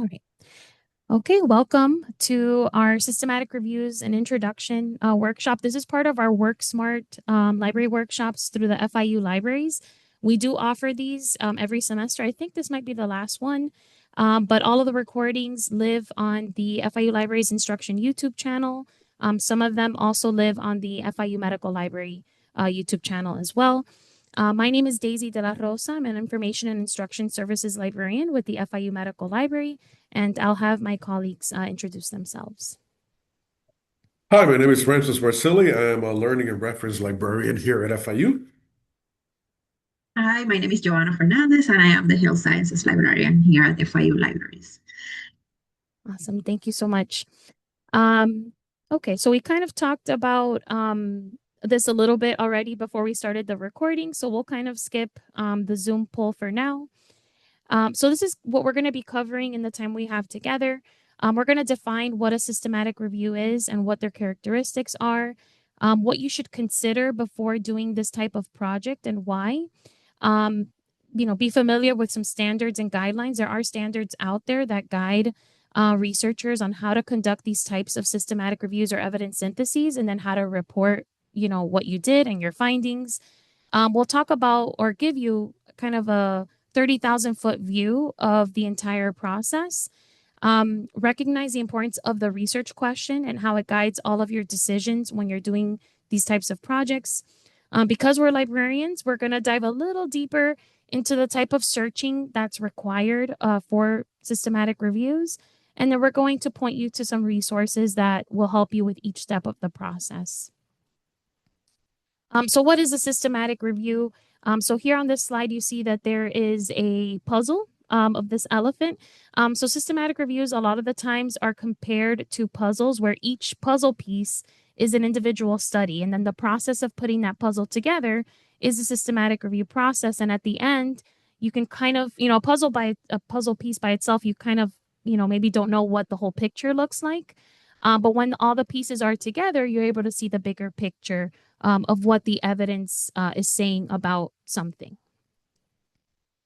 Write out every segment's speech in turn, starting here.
All right. Okay, welcome to our systematic reviews and introduction workshop. This is part of our WorkSmart library workshops through the FIU Libraries. We do offer these every semester. I think this might be the last one, but all of the recordings live on the FIU Libraries Instruction YouTube channel. Some of them also live on the FIU Medical Library YouTube channel as well. My name is Daisy de la Rosa. I'm an Information and Instruction Services Librarian with the FIU Medical Library, and I'll have my colleagues introduce themselves. Hi, my name is Francis Marsili. I am a learning and reference librarian here at FIU. Hi, my name is Joanna Fernandez, and I am the Health Sciences Librarian here at the FIU Libraries. Awesome. Thank you so much. Um, okay, so we kind of talked about this a little bit already before we started the recording, so we'll kind of skip the Zoom poll for now. So this is what we're going to be covering in the time we have together. We're going to define what a systematic review is and what their characteristics are, what you should consider before doing this type of project and why. Be familiar with some standards and guidelines. There are standards out there that guide researchers on how to conduct these types of systematic reviews or evidence syntheses, and then how to report, what you did and your findings. We'll talk about or give you kind of a 30,000-foot view of the entire process. Recognize the importance of the research question and how it guides all of your decisions when you're doing these types of projects. Because we're librarians, we're going to dive a little deeper into the type of searching that's required for systematic reviews. And then we're going to point you to some resources that will help you with each step of the process. So what is a systematic review? So here on this slide, you see that there is a puzzle of this elephant. So systematic reviews a lot of the times are compared to puzzles where each puzzle piece is an individual study. And then the process of putting that puzzle together is a systematic review process. And at the end, you can kind of, a puzzle piece by itself, you kind of, maybe don't know what the whole picture looks like. But when all the pieces are together, you're able to see the bigger picture of what the evidence is saying about something.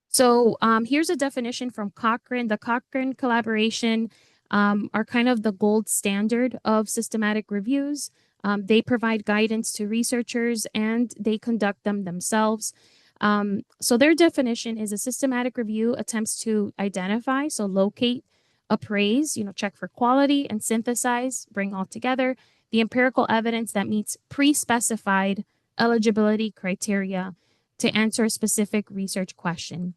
So here's a definition from Cochrane. The Cochrane collaboration are kind of the gold standard of systematic reviews. They provide guidance to researchers and they conduct them themselves. So their definition is a systematic review attempts to identify, so locate, appraise, check for quality and synthesize, bring all together the empirical evidence that meets pre-specified eligibility criteria to answer a specific research question.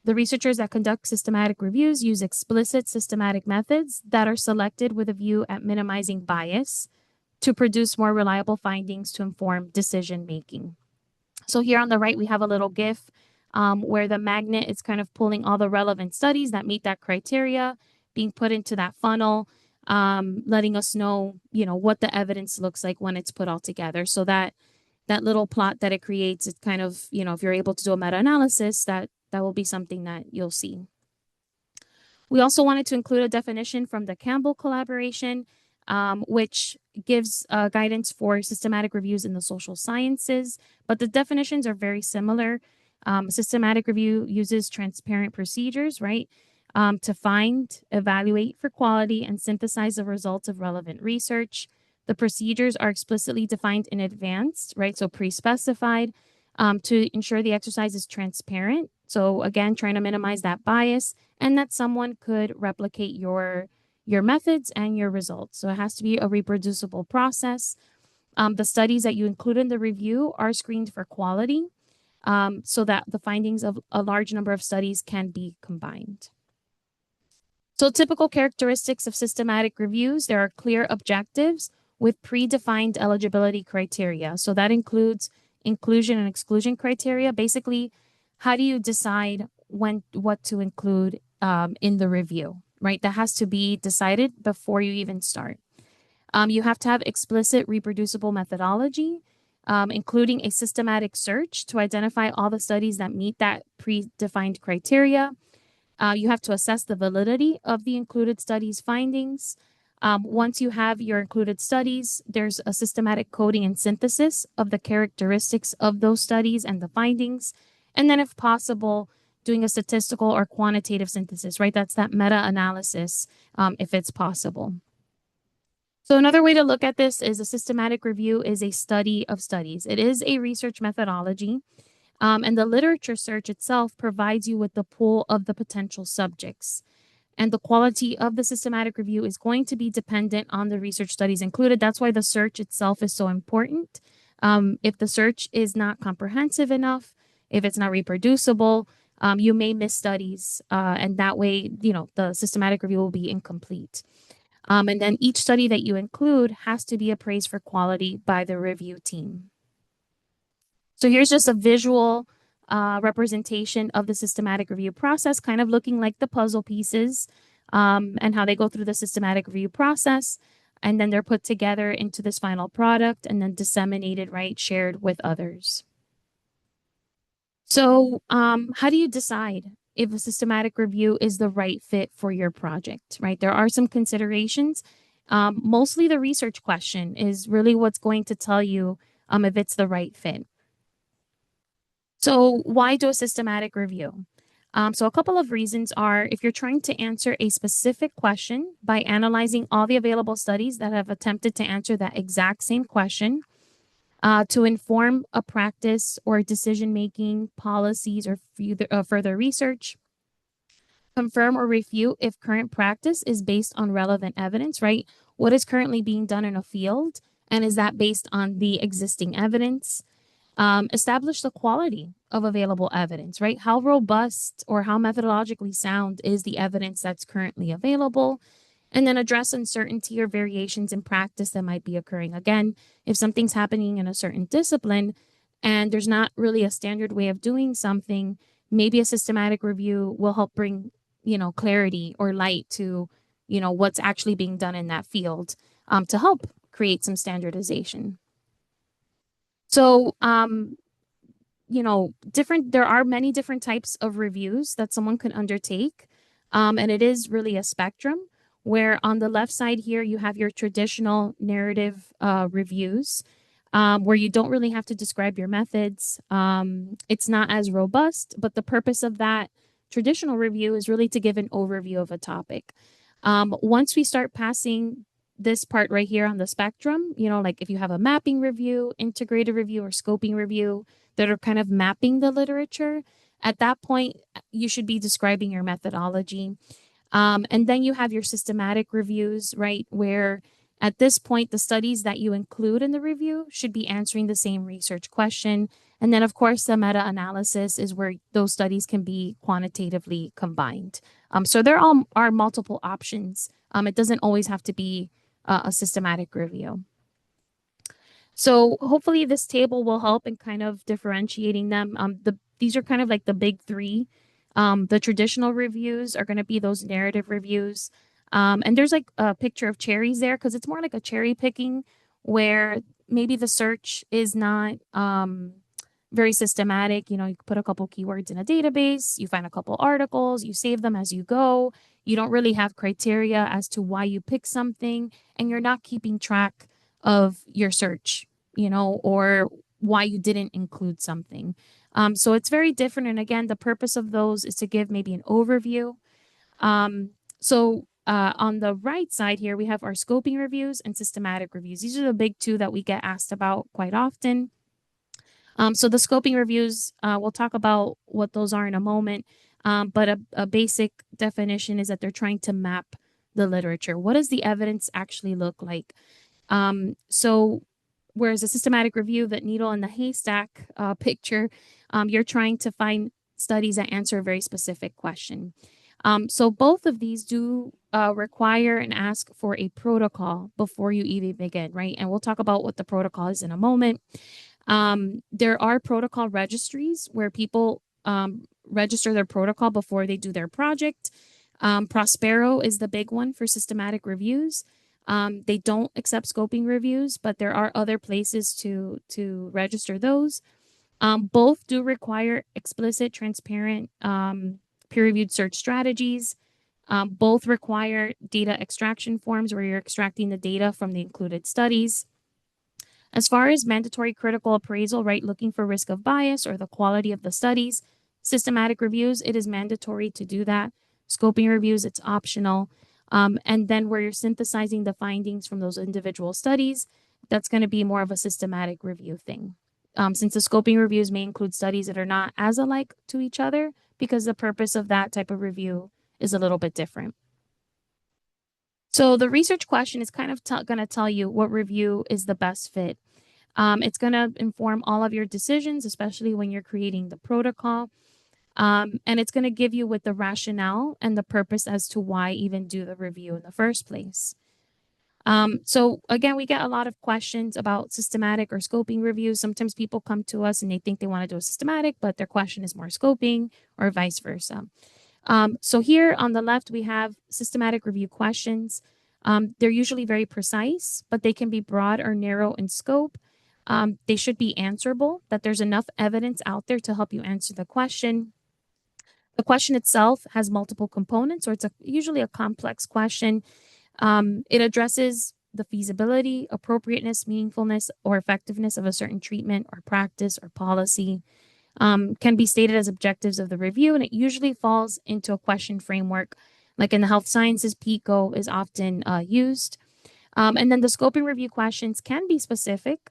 The researchers that conduct systematic reviews use explicit systematic methods that are selected with a view at minimizing bias to produce more reliable findings to inform decision making. So here on the right, we have a little GIF where the magnet is kind of pulling all the relevant studies that meet that criteria, being put into that funnel, letting us know, what the evidence looks like when it's put all together. So that little plot that it creates, it kind of, if you're able to do a meta-analysis, that will be something that you'll see. We also wanted to include a definition from the Campbell collaboration, which gives guidance for systematic reviews in the social sciences, but the definitions are very similar. Systematic review uses transparent procedures, right, to find, evaluate for quality, and synthesize the results of relevant research. The procedures are explicitly defined in advance, right, so pre-specified, to ensure the exercise is transparent. So again, trying to minimize that bias and that someone could replicate your methods and your results. So it has to be a reproducible process. The studies that you include in the review are screened for quality so that the findings of a large number of studies can be combined. So typical characteristics of systematic reviews, there are clear objectives with predefined eligibility criteria. So that includes inclusion and exclusion criteria. Basically, how do you decide what to include in the review, right? That has to be decided before you even start. You have to have explicit reproducible methodology, including a systematic search to identify all the studies that meet that predefined criteria. You have to assess the validity of the included studies findings. Once you have your included studies, there's a systematic coding and synthesis of the characteristics of those studies and the findings. And then if possible, doing a statistical or quantitative synthesis, right? That's that meta-analysis, if it's possible. So another way to look at this is a systematic review is a study of studies. It is a research methodology, and the literature search itself provides you with the pool of the potential subjects. And the quality of the systematic review is going to be dependent on the research studies included. That's why the search itself is so important. If the search is not comprehensive enough, if it's not reproducible, you may miss studies, and that way, the systematic review will be incomplete. And then each study that you include has to be appraised for quality by the review team. So here's just a visual representation of the systematic review process, kind of looking like the puzzle pieces, and how they go through the systematic review process. And then they're put together into this final product and then disseminated, right, shared with others. So how do you decide if a systematic review is the right fit for your project, right? There are some considerations. Mostly the research question is really what's going to tell you if it's the right fit. So why do a systematic review? So a couple of reasons are if you're trying to answer a specific question by analyzing all the available studies that have attempted to answer that exact same question, to inform a practice or decision-making policies or further research, confirm or refute if current practice is based on relevant evidence, right? What is currently being done in a field, and is that based on the existing evidence? Establish the quality of available evidence, right? How robust or how methodologically sound is the evidence that's currently available? And then address uncertainty or variations in practice that might be occurring. Again, if something's happening in a certain discipline and there's not really a standard way of doing something, maybe a systematic review will help bring, clarity or light to, what's actually being done in that field, to help create some standardization. So, there are many different types of reviews that someone could undertake. And it is really a spectrum where on the left side here, you have your traditional narrative reviews, where you don't really have to describe your methods. It's not as robust, but the purpose of that traditional review is really to give an overview of a topic. Once we start passing this part right here on the spectrum, like if you have a mapping review, integrated review, or scoping review that are kind of mapping the literature, at that point, you should be describing your methodology. And then you have your systematic reviews, right, where at this point, the studies that you include in the review should be answering the same research question. And then, of course, the meta-analysis is where those studies can be quantitatively combined. So there are multiple options. It doesn't always have to be a systematic review. So hopefully this table will help in kind of differentiating them. These are kind of like the big three. The traditional reviews are going to be those narrative reviews. And there's like a picture of cherries there because it's more like a cherry picking where maybe the search is not very systematic. You put a couple keywords in a database, you find a couple articles, you save them as you go. You don't really have criteria as to why you pick something, and you're not keeping track of your search, or why you didn't include something. So it's very different. And again, the purpose of those is to give maybe an overview. So on the right side here, we have our scoping reviews and systematic reviews. These are the big two that we get asked about quite often. So the scoping reviews, we'll talk about what those are in a moment. But a basic definition is that they're trying to map the literature. What does the evidence actually look like? So whereas a systematic review, that needle in the haystack picture, you're trying to find studies that answer a very specific question. So both of these do require and ask for a protocol before you even begin, right? And we'll talk about what the protocol is in a moment. There are protocol registries where people register their protocol before they do their project. Prospero is the big one for systematic reviews. They don't accept scoping reviews, but there are other places to register those. Both do require explicit, transparent, peer-reviewed search strategies. Both require data extraction forms where you're extracting the data from the included studies. As far as mandatory critical appraisal, right, looking for risk of bias or the quality of the studies, Systematic reviews, it is mandatory to do that. Scoping reviews, it's optional. And then where you're synthesizing the findings from those individual studies, that's going to be more of a systematic review thing. Since the scoping reviews may include studies that are not as alike to each other, because the purpose of that type of review is a little bit different. So the research question is kind of going to tell you what review is the best fit. It's going to inform all of your decisions, especially when you're creating the protocol. And it's going to give you with the rationale and the purpose as to why even do the review in the first place. So again, we get a lot of questions about systematic or scoping reviews. Sometimes people come to us and they think they want to do a systematic, but their question is more scoping or vice versa. So here on the left, we have systematic review questions. They're usually very precise, but they can be broad or narrow in scope. They should be answerable, that there's enough evidence out there to help you answer the question. The question itself has multiple components, or it's usually a complex question. It addresses the feasibility, appropriateness, meaningfulness, or effectiveness of a certain treatment or practice or policy. Can be stated as objectives of the review, and it usually falls into a question framework. Like in the health sciences, PICO is often used. And then the scoping review questions can be specific,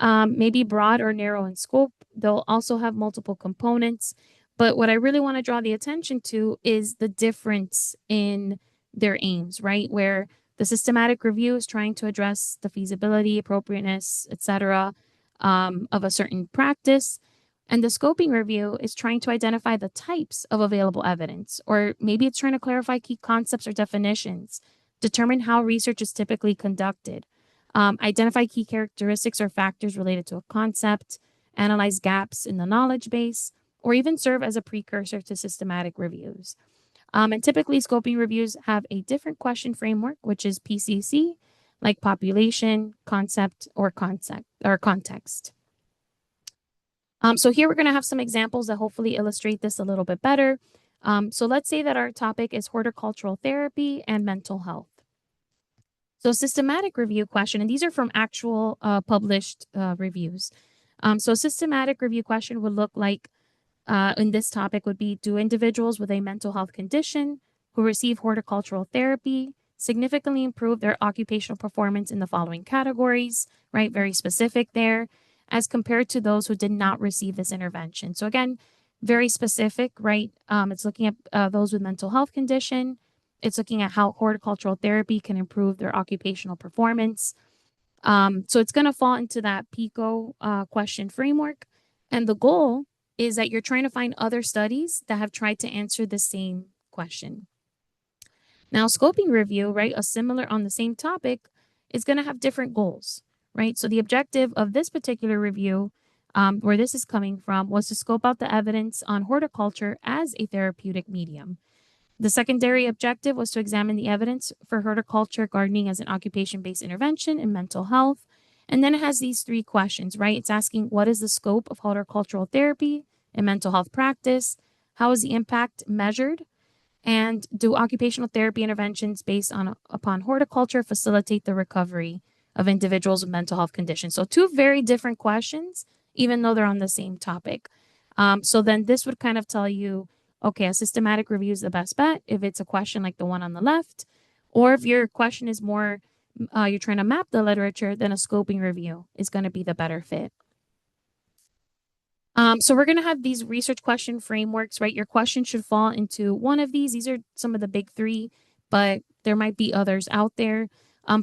maybe broad or narrow in scope. They'll also have multiple components. But what I really want to draw the attention to is the difference in their aims, right? Where the systematic review is trying to address the feasibility, appropriateness, etc., of a certain practice. And the scoping review is trying to identify the types of available evidence, or maybe it's trying to clarify key concepts or definitions, determine how research is typically conducted, identify key characteristics or factors related to a concept, analyze gaps in the knowledge base, or even serve as a precursor to systematic reviews. And typically, scoping reviews have a different question framework, which is PCC, like population, concept, or context. So here we're going to have some examples that hopefully illustrate this a little bit better. So let's say that our topic is horticultural therapy and mental health. So systematic review question, and these are from actual published reviews. So a systematic review question would look like, in this topic would be, do individuals with a mental health condition who receive horticultural therapy significantly improve their occupational performance in the following categories, right? Very specific there, as compared to those who did not receive this intervention. So again, very specific, right? It's looking at those with mental health condition. It's looking at how horticultural therapy can improve their occupational performance. So it's going to fall into that PICO question framework. And the goal is that you're trying to find other studies that have tried to answer the same question. Now, scoping review, right, a similar on the same topic, is going to have different goals, right? So the objective of this particular review, where this is coming from, was to scope out the evidence on horticulture as a therapeutic medium. The secondary objective was to examine the evidence for horticulture gardening as an occupation-based intervention in mental health. And then it has these three questions, right? It's asking, what is the scope of horticultural therapy in mental health practice? How is the impact measured? And do occupational therapy interventions based upon horticulture facilitate the recovery of individuals with mental health conditions? So two very different questions, even though they're on the same topic. So then this would kind of tell you, okay, a systematic review is the best bet if it's a question like the one on the left, or if your question is more, you're trying to map the literature, then a scoping review is going to be the better fit. So we're going to have these research question frameworks, right? Your question should fall into one of these. These are some of the big three, but there might be others out there.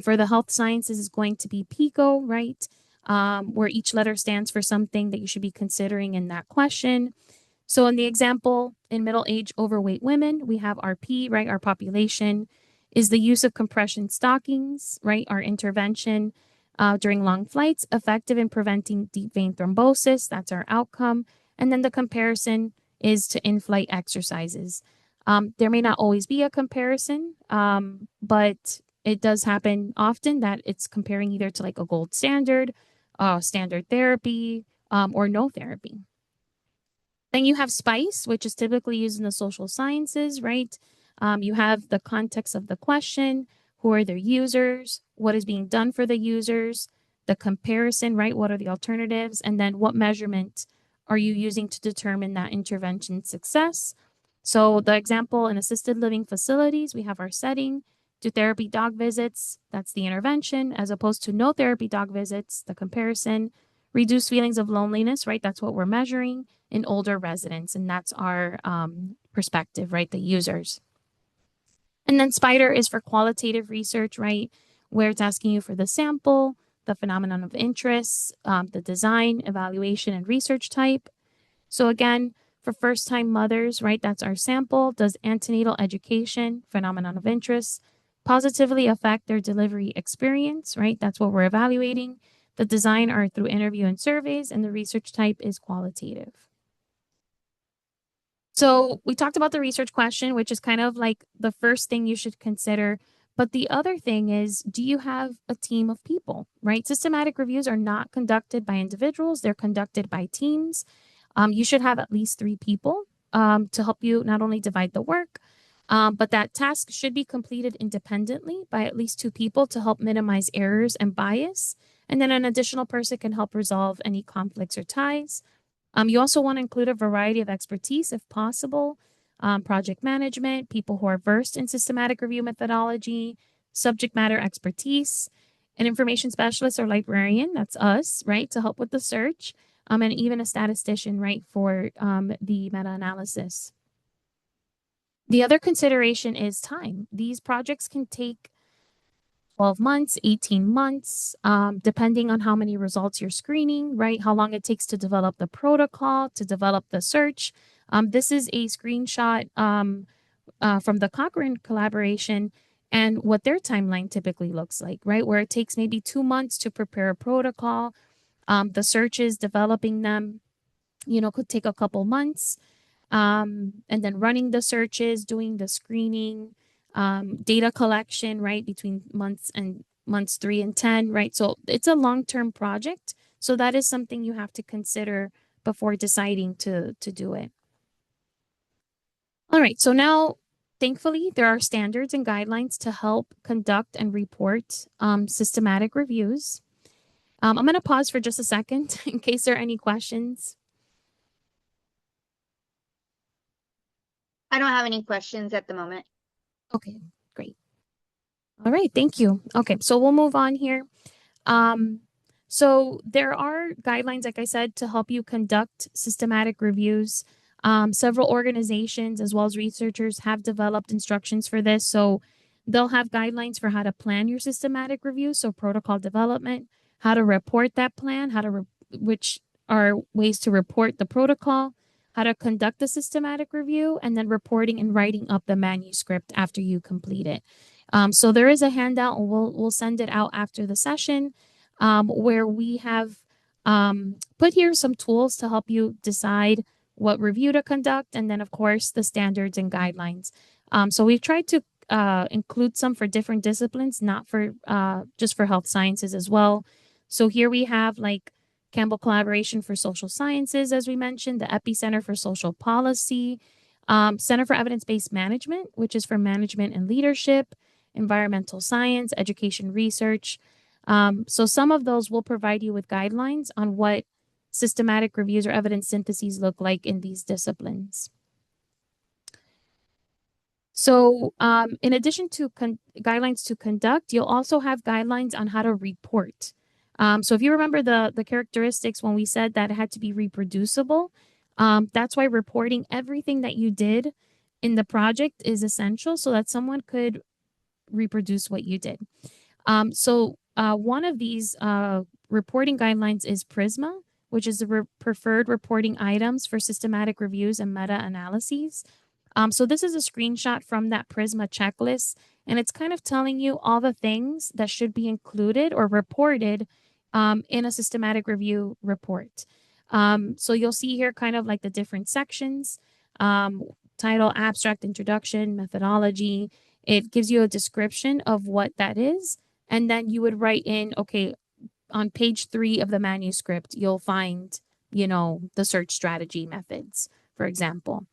For the health sciences is going to be PICO, right? Where each letter stands for something that you should be considering in that question. So in the example, in middle-aged overweight women, we have our P, right? Our population is the use of compression stockings, right? Our intervention during long flights, effective in preventing deep vein thrombosis. That's our outcome. And then the comparison is to in-flight exercises. There may not always be a comparison, but it does happen often that it's comparing either to like a gold standard, standard therapy, or no therapy. Then you have SPICE, which is typically used in the social sciences, right? You have the context of the question, who are their users, what is being done for the users, the comparison, right? What are the alternatives? And then what measurement are you using to determine that intervention success? So the example in assisted living facilities, we have our setting. Do therapy dog visits, that's the intervention, as opposed to no therapy dog visits, the comparison. Reduce feelings of loneliness, right? That's what we're measuring in older residents, and that's our perspective, right? The users. And then SPIDER is for qualitative research, right? Where it's asking you for the sample, the phenomenon of interest, the design, evaluation, and research type. So again, for first-time mothers, right, that's our sample. Does antenatal education, phenomenon of interest, positively affect their delivery experience, right? That's what we're evaluating. The design are through interview and surveys, and the research type is qualitative. So we talked about the research question, which is kind of like the first thing you should consider. But the other thing is, do you have a team of people, right? Systematic reviews are not conducted by individuals. They're conducted by teams. You should have at least 3 people to help you not only divide the work, but that task should be completed independently by at least 2 people to help minimize errors and bias. And then an additional person can help resolve any conflicts or ties. You also want to include a variety of expertise if possible, project management, people who are versed in systematic review methodology, subject matter expertise, an information specialist or librarian, that's us, right, to help with the search, and even a statistician, right, for the meta-analysis. The other consideration is time. These projects can take 12 months, 18 months, depending on how many results you're screening, right? How long it takes to develop the protocol, to develop the search. This is a screenshot from the Cochrane collaboration and what their timeline typically looks like, right? Where it takes maybe 2 months to prepare a protocol. The searches, developing them, could take a couple months. And then running the searches, doing the screening, data collection, right, between months 3 and 10, right? So it's a long-term project. So that is something you have to consider before deciding to do it. All right, so now, thankfully, there are standards and guidelines to help conduct and report systematic reviews. I'm going to pause for just a second in case there are any questions. I don't have any questions at the moment. Okay, great. All right, thank you. Okay, so we'll move on here. So there are guidelines, like I said, to help you conduct systematic reviews. Several organizations as well as researchers have developed instructions for this. So they'll have guidelines for how to plan your systematic review, so protocol development, how to report that plan, which are ways to report the protocol, how to conduct the systematic review, and then reporting and writing up the manuscript after you complete it. So there is a handout, and we'll send it out after the session, where we have put here some tools to help you decide what review to conduct, and then of course the standards and guidelines. So we've tried to include some for different disciplines, not for just for health sciences as well. So here we have like Campbell Collaboration for Social Sciences, as we mentioned, the Epicenter for Social Policy, Center for Evidence-Based Management, which is for management and leadership, environmental science, education research. So some of those will provide you with guidelines on what systematic reviews or evidence syntheses look like in these disciplines. So in addition to guidelines to conduct, you'll also have guidelines on how to report. So if you remember the characteristics when we said that it had to be reproducible, that's why reporting everything that you did in the project is essential so that someone could reproduce what you did. So one of these reporting guidelines is PRISMA, which is the preferred reporting items for systematic reviews and meta-analyses. So this is a screenshot from that PRISMA checklist, and it's kind of telling you all the things that should be included or reported in a systematic review report. So you'll see here kind of like the different sections, title, abstract, introduction, methodology. It gives you a description of what that is, and then you would write in, okay, on page 3 of the manuscript, you'll find, the search strategy methods, for example.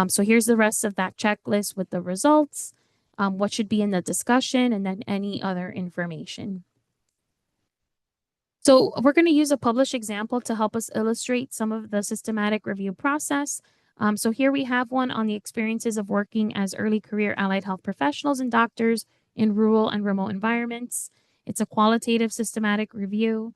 So here's the rest of that checklist with the results, what should be in the discussion, and then any other information. So we're going to use a published example to help us illustrate some of the systematic review process. So here we have one on the experiences of working as early career allied health professionals and doctors in rural and remote environments. It's a qualitative systematic review.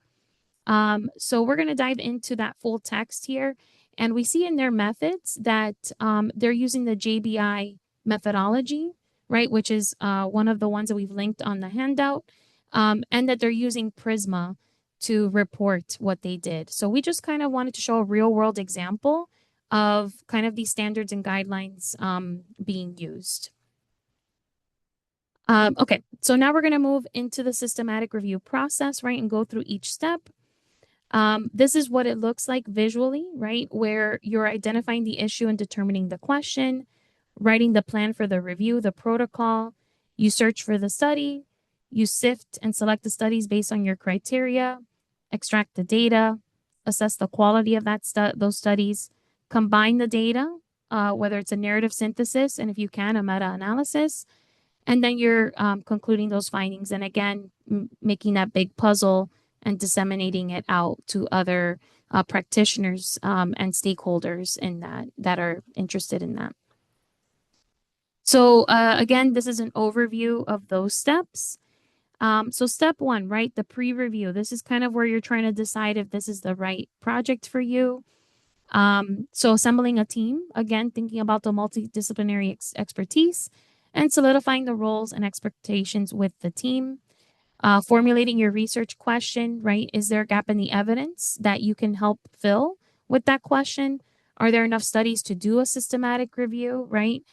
So we're going to dive into that full text here. And we see in their methods that they're using the JBI methodology, right, which is one of the ones that we've linked on the handout, and that they're using Prisma to report what they did. So we just kind of wanted to show a real world example of kind of these standards and guidelines being used. Okay, so now we're going to move into the systematic review process, right, and go through each step. This is what it looks like visually, right, where you're identifying the issue and determining the question, writing the plan for the review, the protocol, you search for the study, you sift and select the studies based on your criteria, extract the data, assess the quality of those studies, combine the data, whether it's a narrative synthesis, and if you can, a meta-analysis, and then you're concluding those findings. And again, making that big puzzle and disseminating it out to other practitioners and stakeholders in that are interested in that. So again, this is an overview of those steps. So step one, right, the pre-review. This is kind of where you're trying to decide if this is the right project for you. So assembling a team, again, thinking about the multidisciplinary expertise and solidifying the roles and expectations with the team. Formulating your research question, right? Is there a gap in the evidence that you can help fill with that question? Are there enough studies to do a systematic review, right?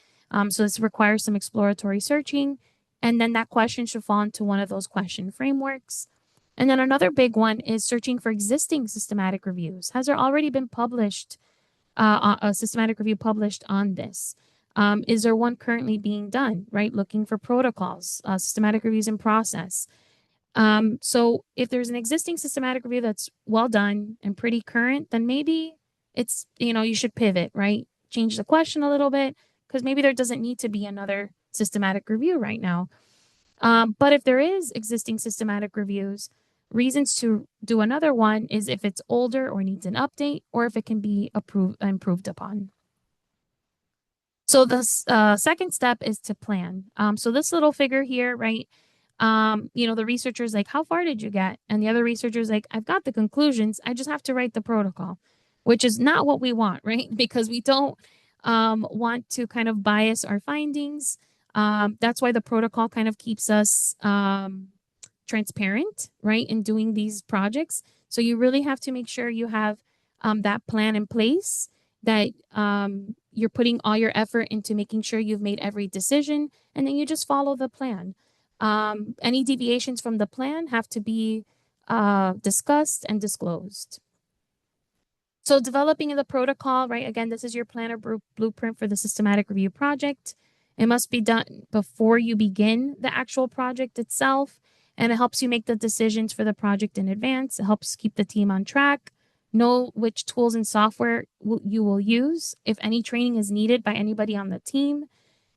So this requires some exploratory searching. And then that question should fall into one of those question frameworks. And then another big one is searching for existing systematic reviews. Has there already been published, a systematic review published on this? Is there one currently being done, right? Looking for protocols, systematic reviews in process. So if there's an existing systematic review that's well done and pretty current, then maybe it's, you should pivot, right? Change the question a little bit, because maybe there doesn't need to be another systematic review right now. But if there is existing systematic reviews, reasons to do another one is if it's older or needs an update, or if it can be improved upon. So the second step is to plan. So this little figure here, right? The researcher's like, how far did you get? And the other researcher's like, I've got the conclusions. I just have to write the protocol, which is not what we want, right? Because we don't want to kind of bias our findings. That's why the protocol kind of keeps us transparent, right, in doing these projects. So you really have to make sure you have that plan in place, that you're putting all your effort into making sure you've made every decision, and then you just follow the plan. Any deviations from the plan have to be discussed and disclosed. So developing the protocol, right? Again, this is your plan or blueprint for the systematic review project. It must be done before you begin the actual project itself, and it helps you make the decisions for the project in advance. It helps keep the team on track, know which tools and software you will use, if any training is needed by anybody on the team.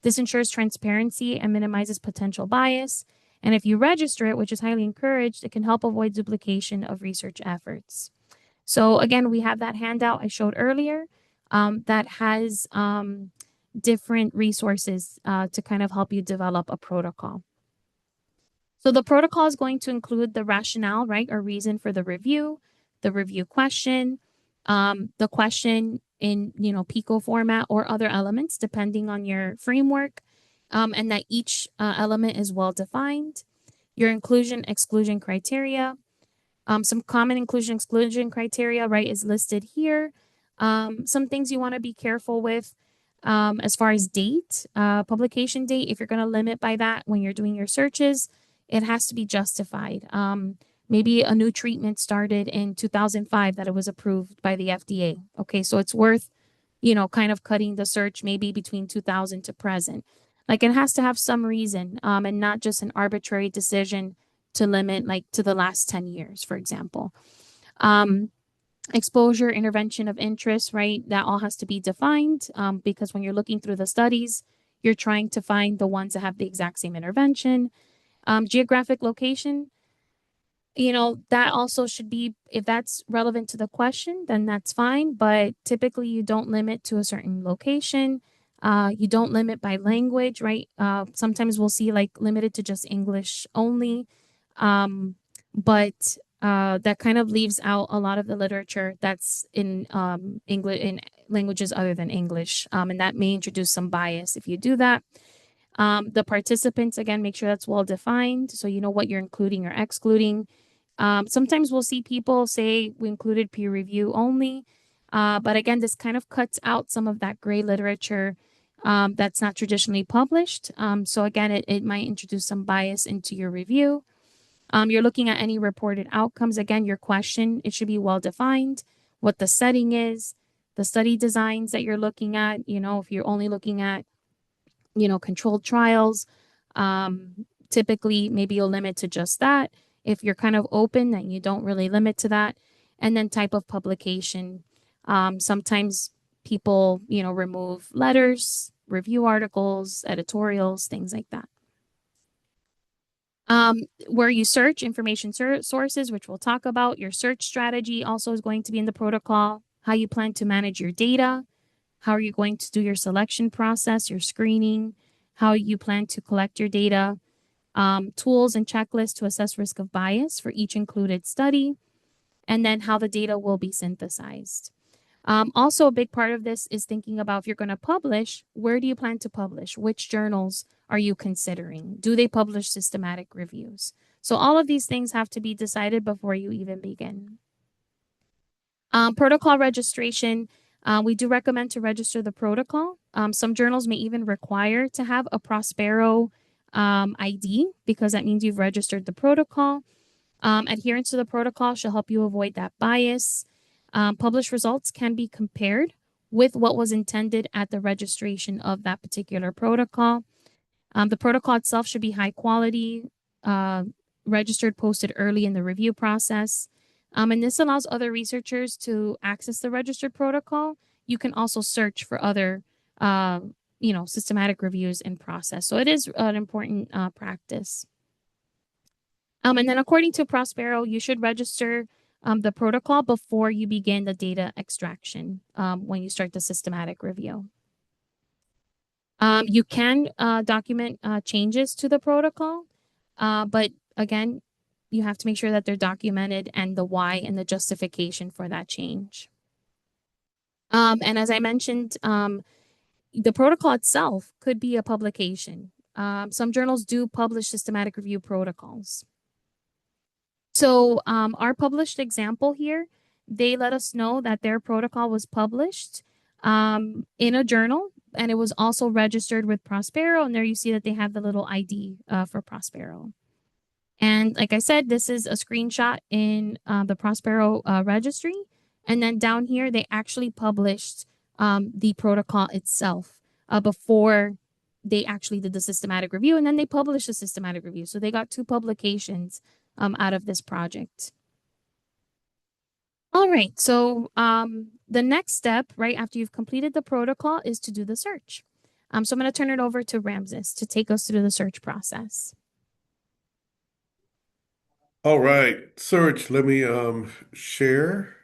This ensures transparency and minimizes potential bias. And if you register it, which is highly encouraged, it can help avoid duplication of research efforts. So again, we have that handout I showed earlier that has different resources to kind of help you develop a protocol. So the protocol is going to include the rationale, right, or reason for the review question, the question in PICO format or other elements depending on your framework, and that each element is well defined. Your inclusion exclusion criteria, some common inclusion exclusion criteria, right, is listed here. Some things you want to be careful with as far as date, publication date. If you're going to limit by that when you're doing your searches, it has to be justified. Maybe a new treatment started in 2005 that it was approved by the FDA. Okay, so it's worth, kind of cutting the search maybe between 2000 to present. Like it has to have some reason and not just an arbitrary decision to limit like to the last 10 years, for example. Exposure, intervention of interest, right? That all has to be defined because when you're looking through the studies, you're trying to find the ones that have the exact same intervention. Geographic location. That also should be, if that's relevant to the question, then that's fine. But typically, you don't limit to a certain location. You don't limit by language, right? Sometimes we'll see like limited to just English only. But that kind of leaves out a lot of the literature that's in English, in languages other than English. And that may introduce some bias if you do that. The participants, again, make sure that's well defined so you know what you're including or excluding. Sometimes we'll see people say we included peer review only, but again, this kind of cuts out some of that gray literature that's not traditionally published. So again, it might introduce some bias into your review. You're looking at any reported outcomes. Again, your question, it should be well defined, what the setting is, the study designs that you're looking at. If you're only looking at controlled trials. Typically, maybe you'll limit to just that. If you're kind of open, then you don't really limit to that. And then type of publication. Sometimes people, remove letters, review articles, editorials, things like that. Where you search information sources, which we'll talk about. Your search strategy also is going to be in the protocol. How you plan to manage your data. How are you going to do your selection process, your screening, how you plan to collect your data, tools and checklists to assess risk of bias for each included study, and then how the data will be synthesized. Also, a big part of this is thinking about if you're going to publish, where do you plan to publish? Which journals are you considering? Do they publish systematic reviews? So all of these things have to be decided before you even begin. Protocol registration. We do recommend to register the protocol. Some journals may even require to have a Prospero ID because that means you've registered the protocol. Adherence to the protocol shall help you avoid that bias. Published results can be compared with what was intended at the registration of that particular protocol. The protocol itself should be high quality, registered, posted early in the review process. And this allows other researchers to access the registered protocol. You can also search for other, systematic reviews in process. So it is an important practice. And then according to Prospero, you should register the protocol before you begin the data extraction when you start the systematic review. You can document changes to the protocol, but again, you have to make sure that they're documented and the why and the justification for that change. And as I mentioned, the protocol itself could be a publication. Some journals do publish systematic review protocols. So our published example here, they let us know that their protocol was published in a journal, and it was also registered with Prospero. And there you see that they have the little ID for Prospero. And like I said, this is a screenshot in the Prospero registry. And then down here, they actually published the protocol itself before they actually did the systematic review. And then they published the systematic review. So they got 2 publications out of this project. All right, so the next step, right after you've completed the protocol, is to do the search. So I'm going to turn it over to Ramses to take us through the search process. All right, search. Let me share.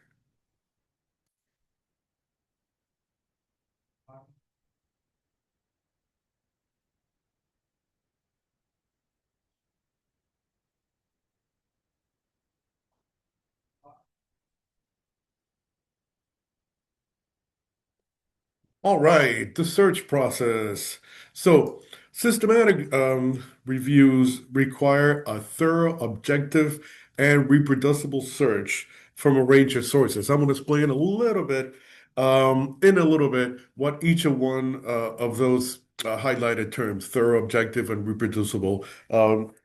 All right, the search process. So, systematic reviews require a thorough, objective, and reproducible search from a range of sources. I'm going to explain a little bit, in a little bit, what each of one of those highlighted terms, thorough, objective, and reproducible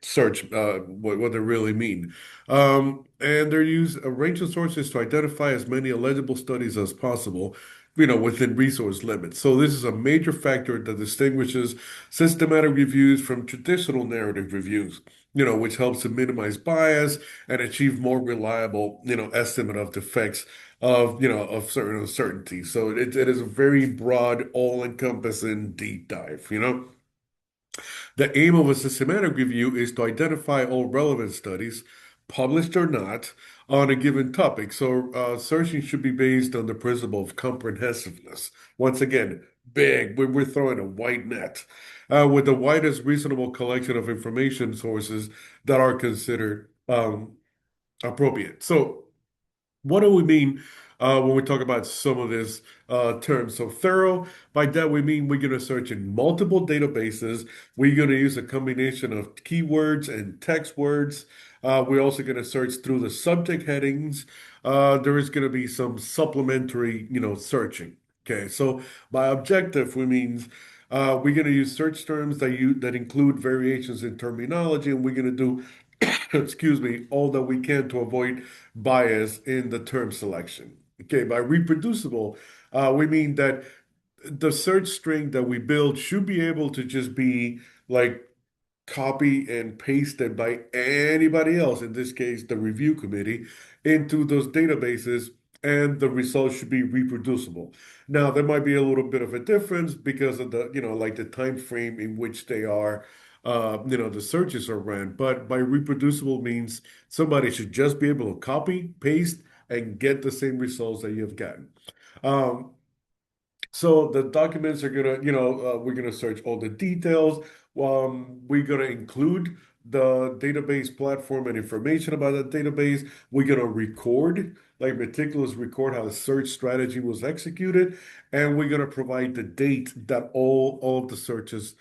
search, what they really mean. And they use a range of sources to identify as many eligible studies as possible, within resource limits. So this is a major factor that distinguishes systematic reviews from traditional narrative reviews, which helps to minimize bias and achieve more reliable, estimate of the effects of certain uncertainties. So it is a very broad, all-encompassing deep dive. The aim of a systematic review is to identify all relevant studies, published or not, on a given topic. So searching should be based on the principle of comprehensiveness. Once again, big, we're throwing a wide net with the widest reasonable collection of information sources that are considered appropriate. So what do we mean when we talk about some of these terms? So thorough, by that we mean we're going to search in multiple databases. We're going to use a combination of keywords and text words. We're also going to search through the subject headings. There is going to be some supplementary, searching. Okay, so by objective, we mean we're going to use search terms that include variations in terminology, and we're going to do excuse me, all that we can to avoid bias in the term selection. Okay, by reproducible, we mean that the search string that we build should be able to just be like copy and pasted by anybody else, in this case, the review committee, into those databases, and the results should be reproducible. Now, there might be a little bit of a difference because of the, like the time frame in which they are, the searches are ran. But by reproducible means somebody should just be able to copy, paste, and get the same results that you've gotten. Um, so the documents are gonna, we're gonna search all the details. We're gonna include the database platform and information about the database. We're gonna record, like meticulous record how the search strategy was executed, and we're gonna provide the date that all of the searches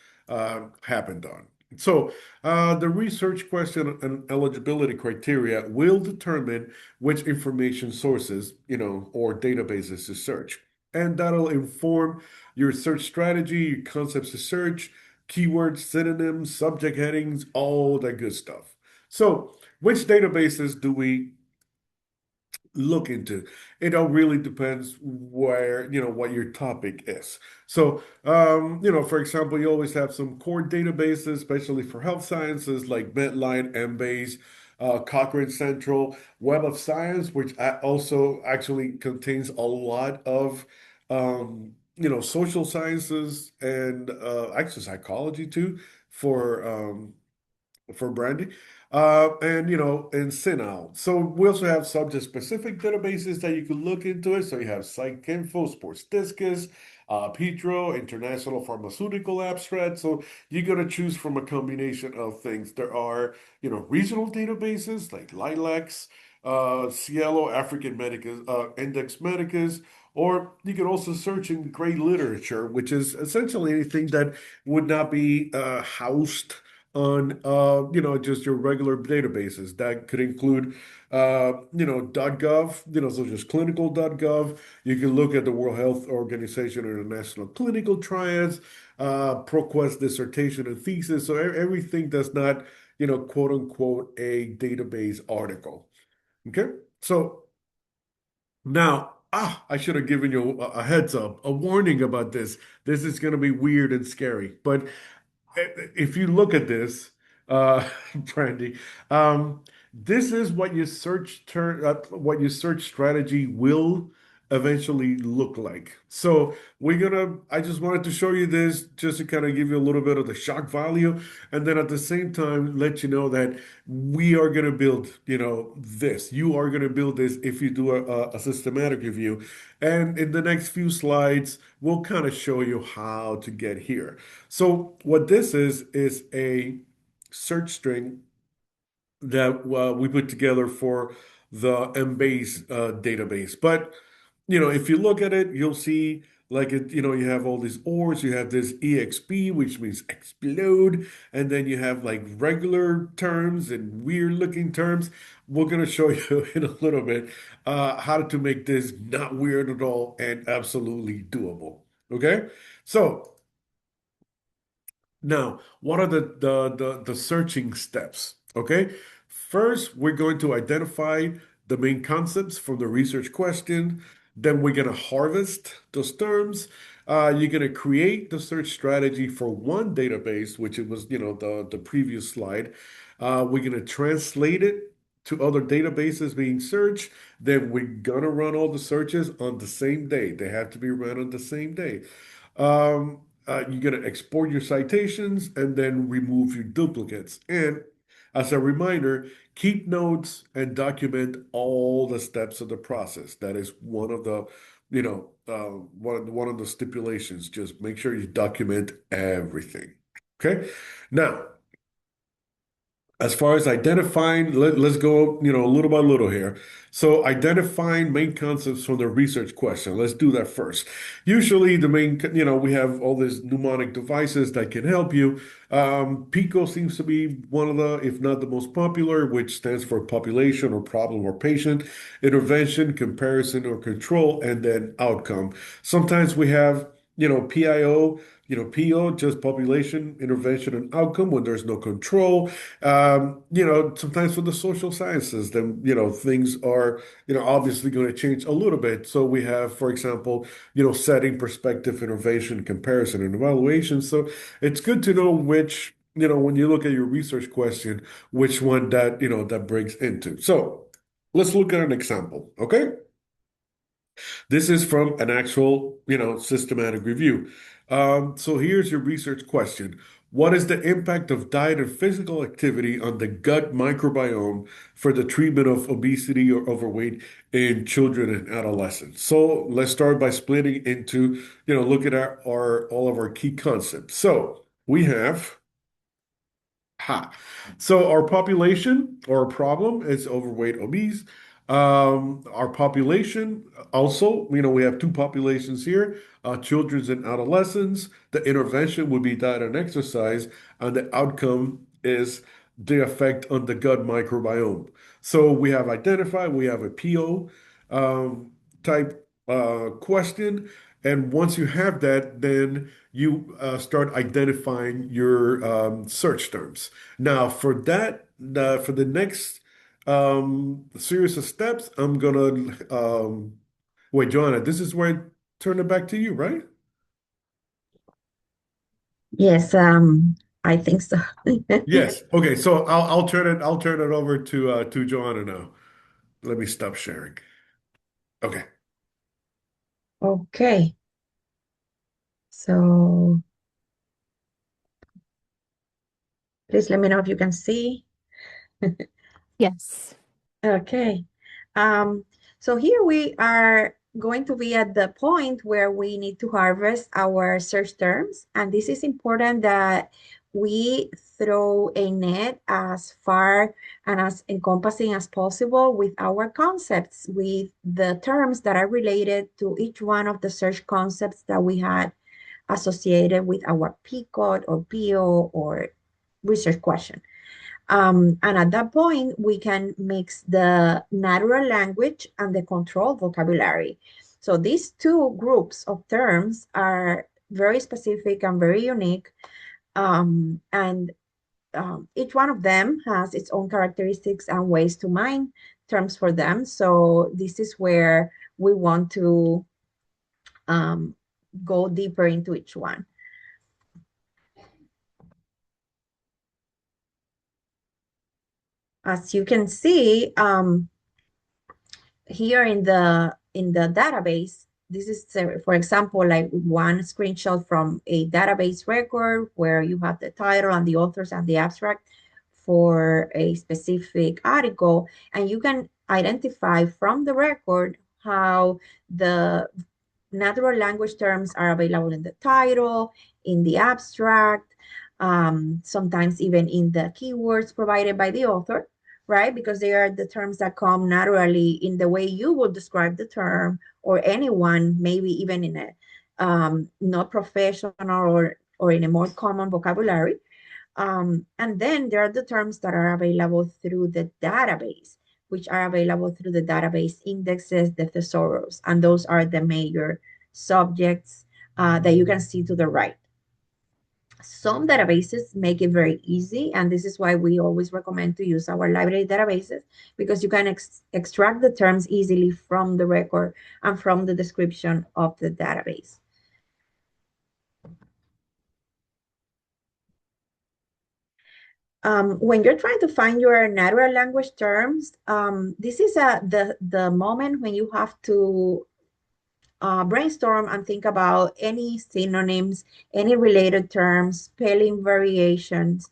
happened on. So the research question and eligibility criteria will determine which information sources, or databases to search. And that'll inform your search strategy, your concepts to search, keywords, synonyms, subject headings, all that good stuff. So, which databases do we look into? It all really depends where, what your topic is. So, for example, you always have some core databases, especially for health sciences like Medline, Embase, Cochrane Central, Web of Science, which also actually contains a lot of, social sciences and actually psychology too for branding. And in CINAHL. So we also have subject-specific databases that you can look into it. So you have PsycInfo, Sports Discus, Petro, International Pharmaceutical Abstract. So you're gonna choose from a combination of things. There are, regional databases like Lilacs, Cielo, African Medicus, Index Medicus, or you can also search in gray literature, which is essentially anything that would not be housed on just your regular databases. That could include .gov, so just clinical.gov. You can look at the World Health Organization International Clinical Triads, ProQuest dissertation and thesis. So everything that's not, quote unquote, a database article. Okay, so now, I should have given you a heads up, a warning about this. This is going to be weird and scary, but if you look at this, uh, Brandy, this is what your search strategy will eventually look like. So I just wanted to show you this just to kind of give you a little bit of the shock value, and then at the same time let you know that we are gonna build, this. You are gonna build this if you do a systematic review, and in the next few slides, we'll kind of show you how to get here. So what this is a search string that we put together for the Embase database. But if you look at it, you'll see like it. You have all these ors. You have this exp, which means explode, and then you have like regular terms and weird looking terms. We're gonna show you in a little bit how to make this not weird at all and absolutely doable. Okay, so. Now, what are the searching steps? Okay. First, we're going to identify the main concepts from the research question. Then we're going to harvest those terms. You're going to create the search strategy for one database, which it was, the previous slide. We're going to translate it to other databases being searched. Then we're going to run all the searches on the same day. They have to be run on the same day. You're going to export your citations and then remove your duplicates. And As a reminder, keep notes and document all the steps of the process. That is one of the, one of the stipulations. Just make sure you document everything. Okay. Now, as far as identifying, let's go, little by little here. So identifying main concepts from the research question. Let's do that first. Usually the main, we have all these mnemonic devices that can help you. PICO seems to be one of the, if not the most popular, which stands for population or problem or patient, intervention, comparison or control, and then outcome. Sometimes we have, PIO, PO, just population, intervention, and outcome when there's no control. Sometimes for the social sciences, then, things are, obviously going to change a little bit. So we have, for example, setting, perspective, innovation, comparison, and evaluation. So it's good to know which, when you look at your research question, which one that, that breaks into. So let's look at an example, okay? This is from an actual, systematic review. So here's your research question. What is the impact of diet and physical activity on the gut microbiome for the treatment of obesity or overweight in children and adolescents? So let's start by splitting into, look at our all of our key concepts. So we have Ha. So our population or our problem is overweight, obese. Our population also, we have two populations here, children's and adolescents. The intervention would be diet and exercise, and the outcome is the effect on the gut microbiome. So we have identified, we have a PO type question. And once you have that, then you start identifying your search terms. Now, for that, for the next series of steps, I'm gonna wait, Joanna. This is where I turn it back to you, right? Yes, I think so. Yes. Okay. So I'll turn it over to Joanna now. Let me stop sharing. Okay. Okay, so please let me know if you can see. Yes. Okay. Um, so here we are going to be at the point where we need to harvest our search terms. And this is important that we throw a net as far and as encompassing as possible with our concepts, with the terms that are related to each one of the search concepts that we had associated with our PCOT or PO or research question. And at that point, we can mix the natural language and the controlled vocabulary. So these two groups of terms are very specific and very unique. And each one of them has its own characteristics and ways to mine terms for them. So this is where we want to go deeper into each one. As you can see, here in the database, this is, for example, like one screenshot from a database record where you have the title and the authors and the abstract for a specific article, and you can identify from the record how the natural language terms are available in the title, in the abstract, sometimes even in the keywords provided by the author, right? Because they are the terms that come naturally in the way you would describe the term, or anyone, maybe even in a not professional or in a more common vocabulary. And then there are the terms that are available through the database, which are available through the database indexes, the thesaurus, and those are the major subjects that you can see to the right. Some databases make it very easy, and this is why we always recommend to use our library databases, because you can extract the terms easily from the record and from the description of the database. When you're trying to find your natural language terms, this is the moment when you have to brainstorm and think about any synonyms, any related terms, spelling variations,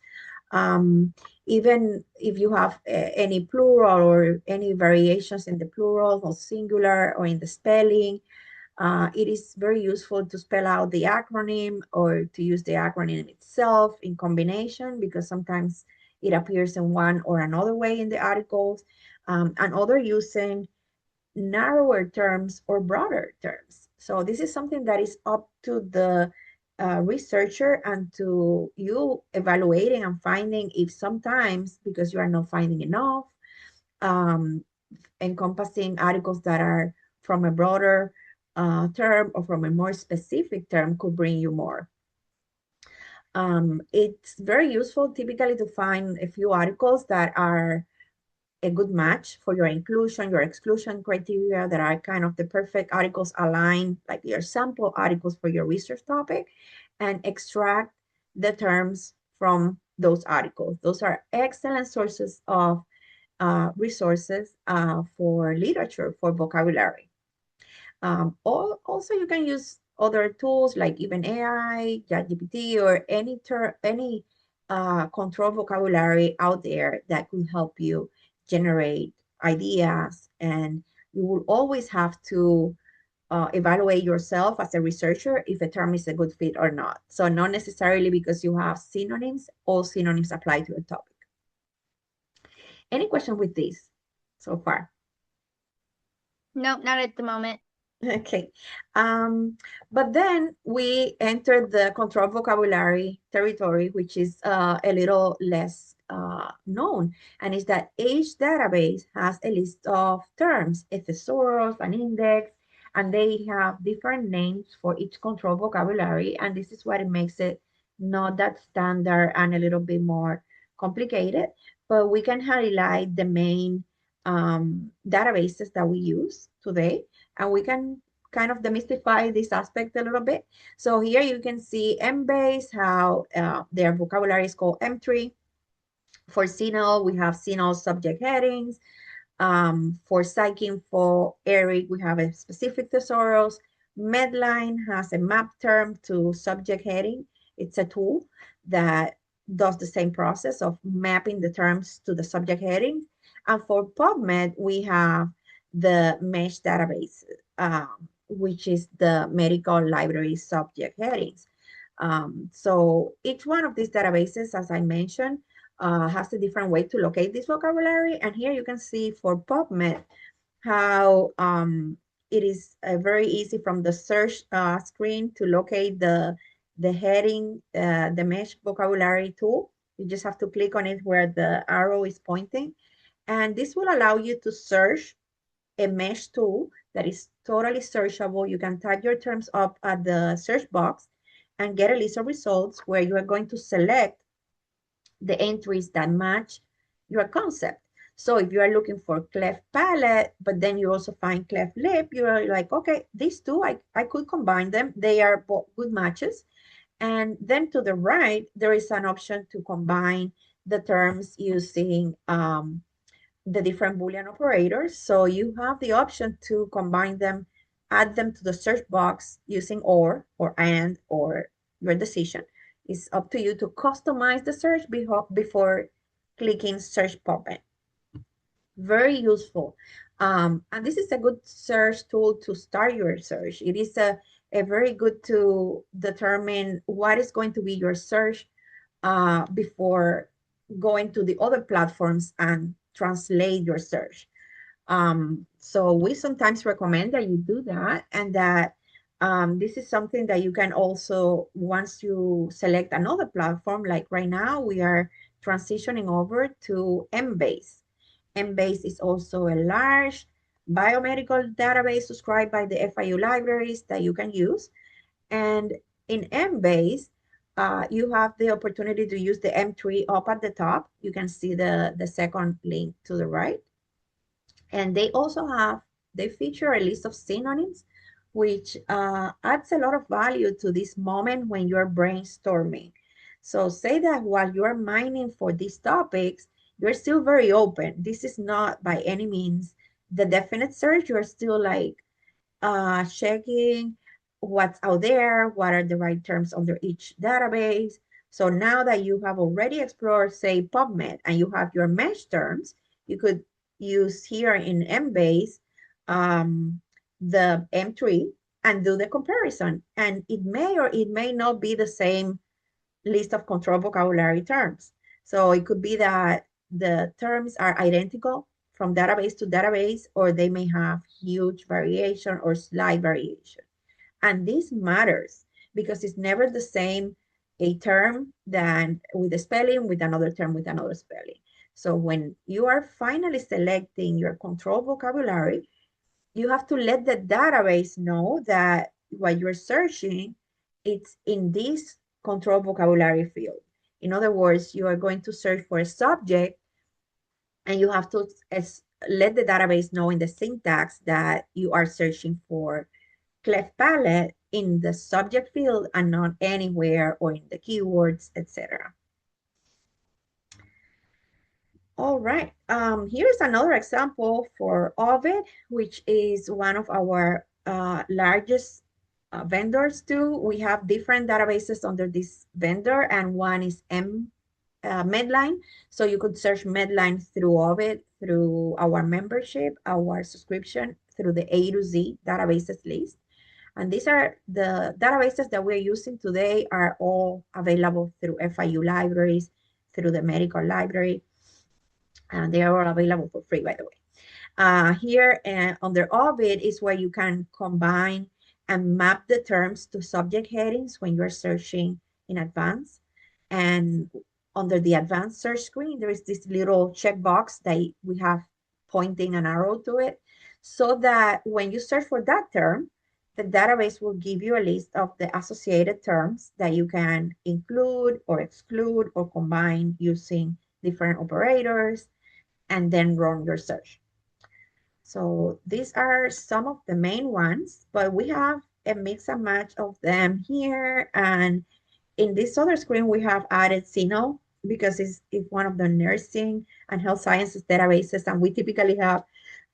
Even if you have any plural or any variations in the plural or singular or in the spelling, it is very useful to spell out the acronym or to use the acronym itself in combination, because sometimes it appears in one or another way in the articles, and other using narrower terms or broader terms. So this is something that is up to the researcher and to you evaluating and finding if sometimes, because you are not finding enough, um, encompassing articles that are from a broader term or from a more specific term could bring you more. It's very useful typically to find a few articles that are a good match for your inclusion, your exclusion criteria, that are kind of the perfect articles aligned, like your sample articles for your research topic, and extract the terms from those articles. Those are excellent sources of resources for literature, for vocabulary. Also, you can use other tools like even AI, ChatGPT, or any control vocabulary out there that could help you generate ideas. And you will always have to evaluate yourself as a researcher if a term is a good fit or not. So not necessarily because you have synonyms, all synonyms apply to a topic. Any question with this so far? Nope, not at the moment. Okay. But then we entered the controlled vocabulary territory, which is a little less known. And is that each database has a list of terms, a thesaurus, an index, and they have different names for each controlled vocabulary. And this is what it makes it not that standard and a little bit more complicated. But we can highlight the main databases that we use today, and we can kind of demystify this aspect a little bit. So here you can see Embase, how their vocabulary is called M3. For CINAHL, we have CINAHL subject headings. For PsycInfo, ERIC, we have a specific thesaurus. Medline has a map term to subject heading. It's a tool that does the same process of mapping the terms to the subject heading. And for PubMed, we have the MESH database, which is the medical library subject headings. So each one of these databases, as I mentioned, has a different way to locate this vocabulary. And here you can see for PubMed how it is very easy from the search screen to locate the heading, the MESH vocabulary tool. You just have to click on it where the arrow is pointing. And this will allow you to search a MESH tool that is totally searchable. You can type your terms up at the search box and get a list of results where you are going to select the entries that match your concept. So if you are looking for cleft palate, but then you also find cleft lip, you're like, okay, these two, I could combine them. They are both good matches. And then to the right, there is an option to combine the terms using the different Boolean operators. So you have the option to combine them, add them to the search box using or and, or your decision. It's up to you to customize the search before clicking search PubMed. Very useful. And this is a good search tool to start your search. It is a very good to determine what is going to be your search before going to the other platforms and translate your search. So we sometimes recommend that you do that, and that this is something that you can also, once you select another platform, like right now, we are transitioning over to Embase. Embase is also a large biomedical database subscribed by the FIU Libraries that you can use. And in Embase, you have the opportunity to use the M3 up at the top. You can see the second link to the right. And they feature a list of synonyms, which adds a lot of value to this moment when you're brainstorming. So say that while you're mining for these topics, you're still very open. This is not by any means the definite search. You're still like checking what's out there, what are the right terms under each database. So now that you have already explored, say, PubMed, and you have your mesh terms, you could use here in Embase the M3 and do the comparison. And it may or it may not be the same list of control vocabulary terms. So it could be that the terms are identical from database to database, or they may have huge variation or slight variation. And this matters because it's never the same a term than with a spelling, with another term, with another spelling. So when you are finally selecting your control vocabulary, you have to let the database know that what you're searching, it's in this control vocabulary field. In other words, you are going to search for a subject, and you have to let the database know in the syntax that you are searching for cleft palate in the subject field and not anywhere or in the keywords, etc. All right, here's another example for Ovid, which is one of our largest vendors too. We have different databases under this vendor, and one is Medline. So you could search Medline through Ovid, through our membership, our subscription, through the A to Z databases list. And these are the databases that we're using today are all available through FIU Libraries, through the medical library, and they are all available for free, by the way. Here under Ovid is where you can combine and map the terms to subject headings when you're searching in advance. And under the advanced search screen, there is this little checkbox that we have pointing an arrow to it, so that when you search for that term, the database will give you a list of the associated terms that you can include or exclude or combine using different operators, and then run your search. So these are some of the main ones, but we have a mix and match of them here. And in this other screen, we have added CINO because it's one of the nursing and health sciences databases. And we typically have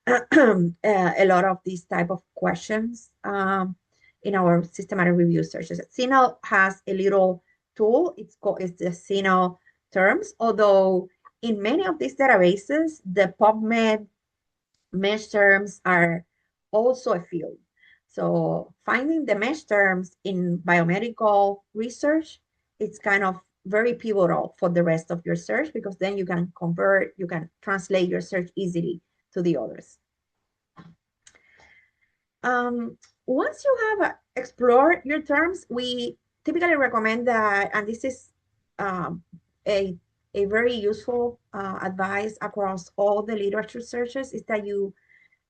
a lot of these type of questions in our systematic review searches. CINO has a little tool. It's the CINO terms, although in many of these databases, the PubMed mesh terms are also a field. So finding the mesh terms in biomedical research, it's kind of very pivotal for the rest of your search, because then you can convert, you can translate your search easily to the others. Once you have explored your terms, we typically recommend that, and this is a very useful advice across all the literature searches, is that you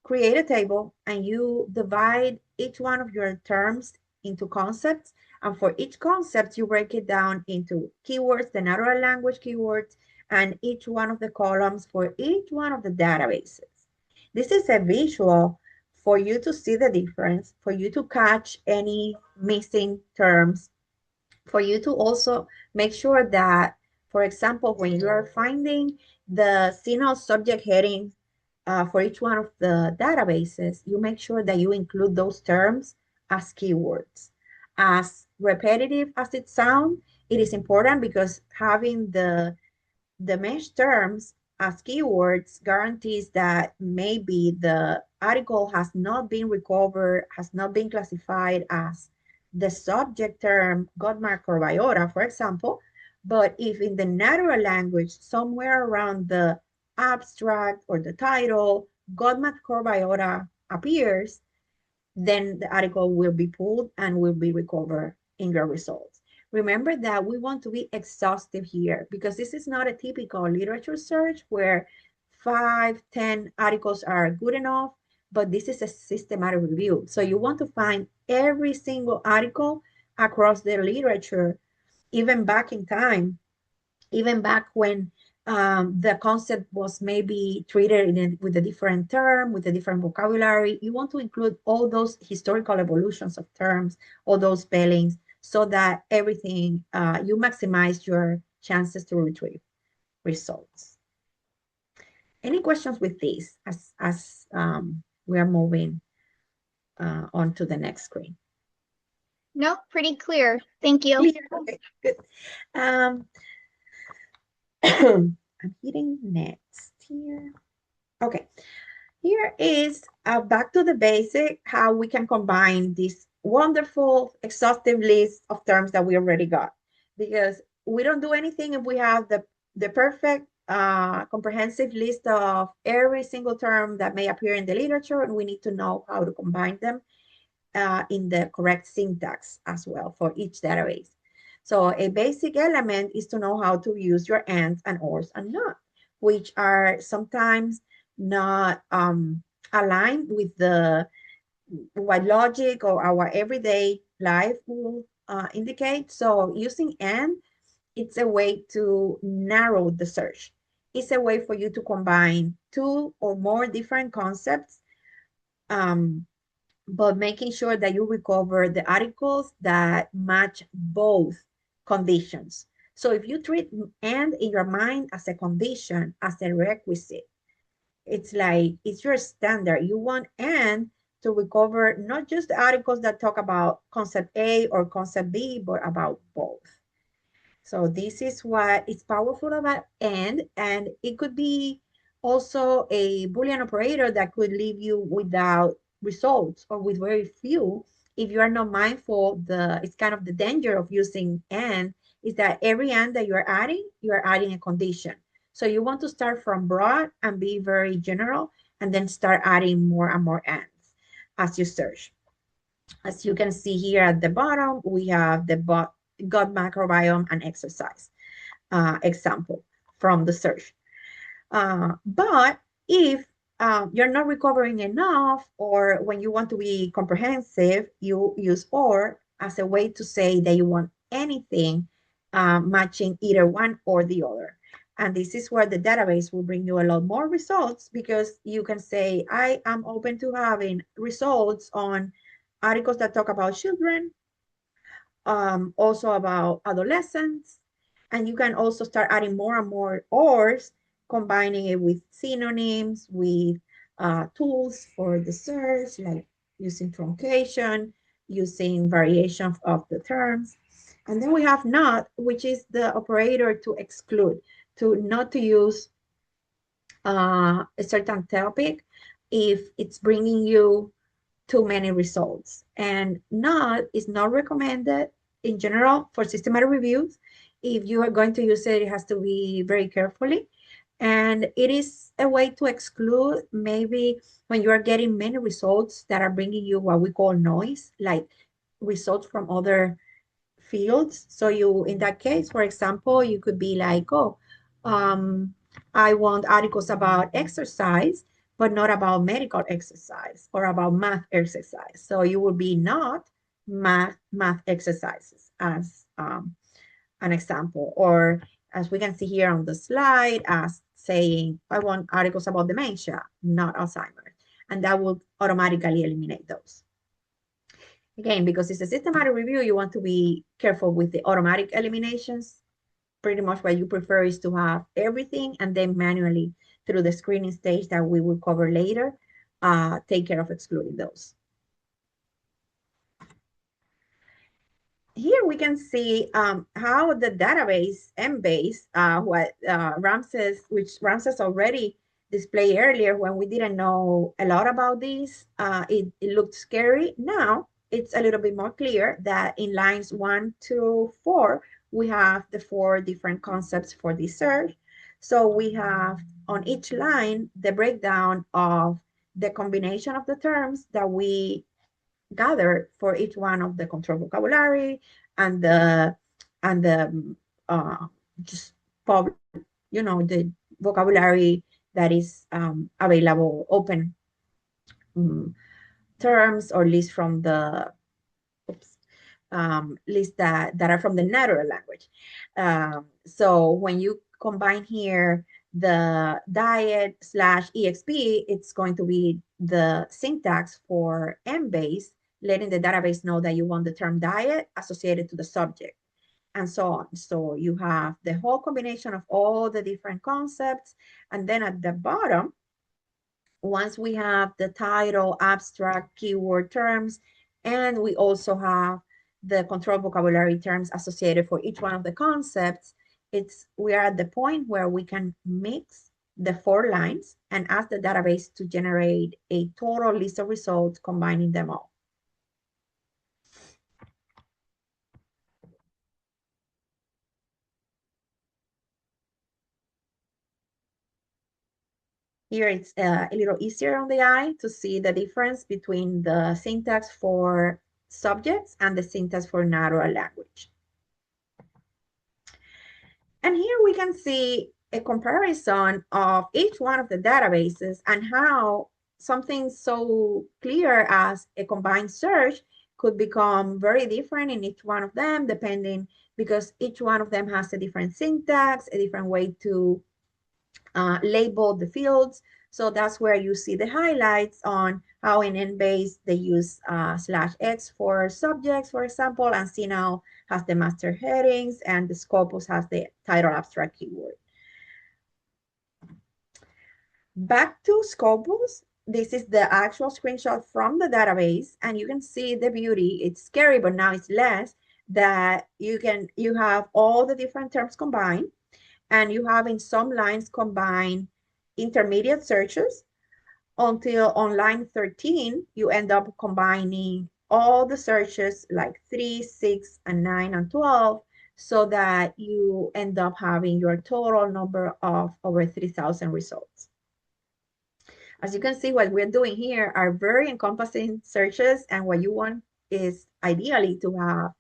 create a table and you divide each one of your terms into concepts. And for each concept, you break it down into keywords, the natural language keywords, and each one of the columns for each one of the databases. This is a visual for you to see the difference, for you to catch any missing terms, for you to also make sure that, for example, when you are finding the single subject heading for each one of the databases, you make sure that you include those terms as keywords. As repetitive as it sounds, it is important because having the mesh terms as keywords guarantees that maybe the article has not been recovered, has not been classified as the subject term Gottmark or biota, for example. But if in the natural language, somewhere around the abstract or the title, Gottmark or biota appears, then the article will be pulled and will be recovered in your results. Remember that we want to be exhaustive here, because this is not a typical literature search where 5, 10 articles are good enough, but this is a systematic review. So you want to find every single article across the literature, even back in time, even back when the concept was maybe treated with a different term, with a different vocabulary. You want to include all those historical evolutions of terms, all those spellings, so that everything, you maximize your chances to retrieve results. Any questions with this as we are moving on to the next screen? No, pretty clear. Thank you. Clear? Okay, good. I'm hitting next here. Okay, here is back to the basic, how we can combine this wonderful exhaustive list of terms that we already got. Because we don't do anything if we have the perfect comprehensive list of every single term that may appear in the literature, and we need to know how to combine them in the correct syntax as well for each database. So a basic element is to know how to use your ands and ors and not, which are sometimes not aligned with the what logic or our everyday life will indicate. So using and, it's a way to narrow the search. It's a way for you to combine two or more different concepts, but making sure that you recover the articles that match both conditions. So if you treat and in your mind as a condition, as a requisite, it's like it's your standard. You want and to recover not just the articles that talk about concept A or concept B, but about both. So this is what is powerful about and it could be also a Boolean operator that could leave you without results or with very few if you are not mindful. It's kind of the danger of using and is that every and that you are adding a condition. So you want to start from broad and be very general and then start adding more and more ands as you search. As you can see here at the bottom, we have the gut microbiome and exercise example from the search. But if you're not recovering enough, or when you want to be comprehensive, you use or as a way to say that you want anything matching either one or the other. And this is where the database will bring you a lot more results, because you can say, I am open to having results on articles that talk about children, also about adolescents, and you can also start adding more and more ors, combining it with synonyms, with tools for the search, like using truncation, using variation of the terms. And then we have not, which is the operator to exclude, to not to use a certain topic if it's bringing you too many results. And not is not recommended in general for systematic reviews. If you are going to use it, it has to be very carefully. And it is a way to exclude maybe when you are getting many results that are bringing you what we call noise, like results from other fields. So you, in that case, for example, you could be like, oh, I want articles about exercise, but not about medical exercise or about math exercise. So you will be not math exercises as an example, or as we can see here on the slide, as saying, I want articles about dementia, not Alzheimer's. And that will automatically eliminate those. Again, because it's a systematic review, you want to be careful with the automatic eliminations. Pretty much what you prefer is to have everything and then manually through the screening stage that we will cover later, take care of excluding those. Here we can see how the database Embase, which Ramses already displayed earlier when we didn't know a lot about this, it looked scary. Now it's a little bit more clear that in lines 1 to 4, we have the 4 different concepts for this search. So we have on each line the breakdown of the combination of the terms that we gather for each one of the control vocabulary and the just the vocabulary that is available, open terms or lists from the lists that are from the natural language. So when you combine here the diet/exp, it's going to be the syntax for Embase, letting the database know that you want the term diet associated to the subject, and so on. So you have the whole combination of all the different concepts. And then at the bottom, once we have the title, abstract, keyword terms, and we also have the control vocabulary terms associated for each one of the concepts, we are at the point where we can mix the 4 lines and ask the database to generate a total list of results combining them all. Here it's a little easier on the eye to see the difference between the syntax for subjects and the syntax for natural language. And here we can see a comparison of each one of the databases and how something so clear as a combined search could become very different in each one of them, depending, because each one of them has a different syntax, a different way to label the fields. So that's where you see the highlights on how in Embase they use /x for subjects, for example, and CNOW has the master headings, and the Scopus has the title abstract keyword. Back to Scopus, this is the actual screenshot from the database, and you can see the beauty. It's scary, but now it's less, that you have all the different terms combined, and you have in some lines combined intermediate searches until on line 13, you end up combining all the searches like 3, 6, and 9, and 12, so that you end up having your total number of over 3,000 results. As you can see, what we're doing here are very encompassing searches, and what you want is ideally to have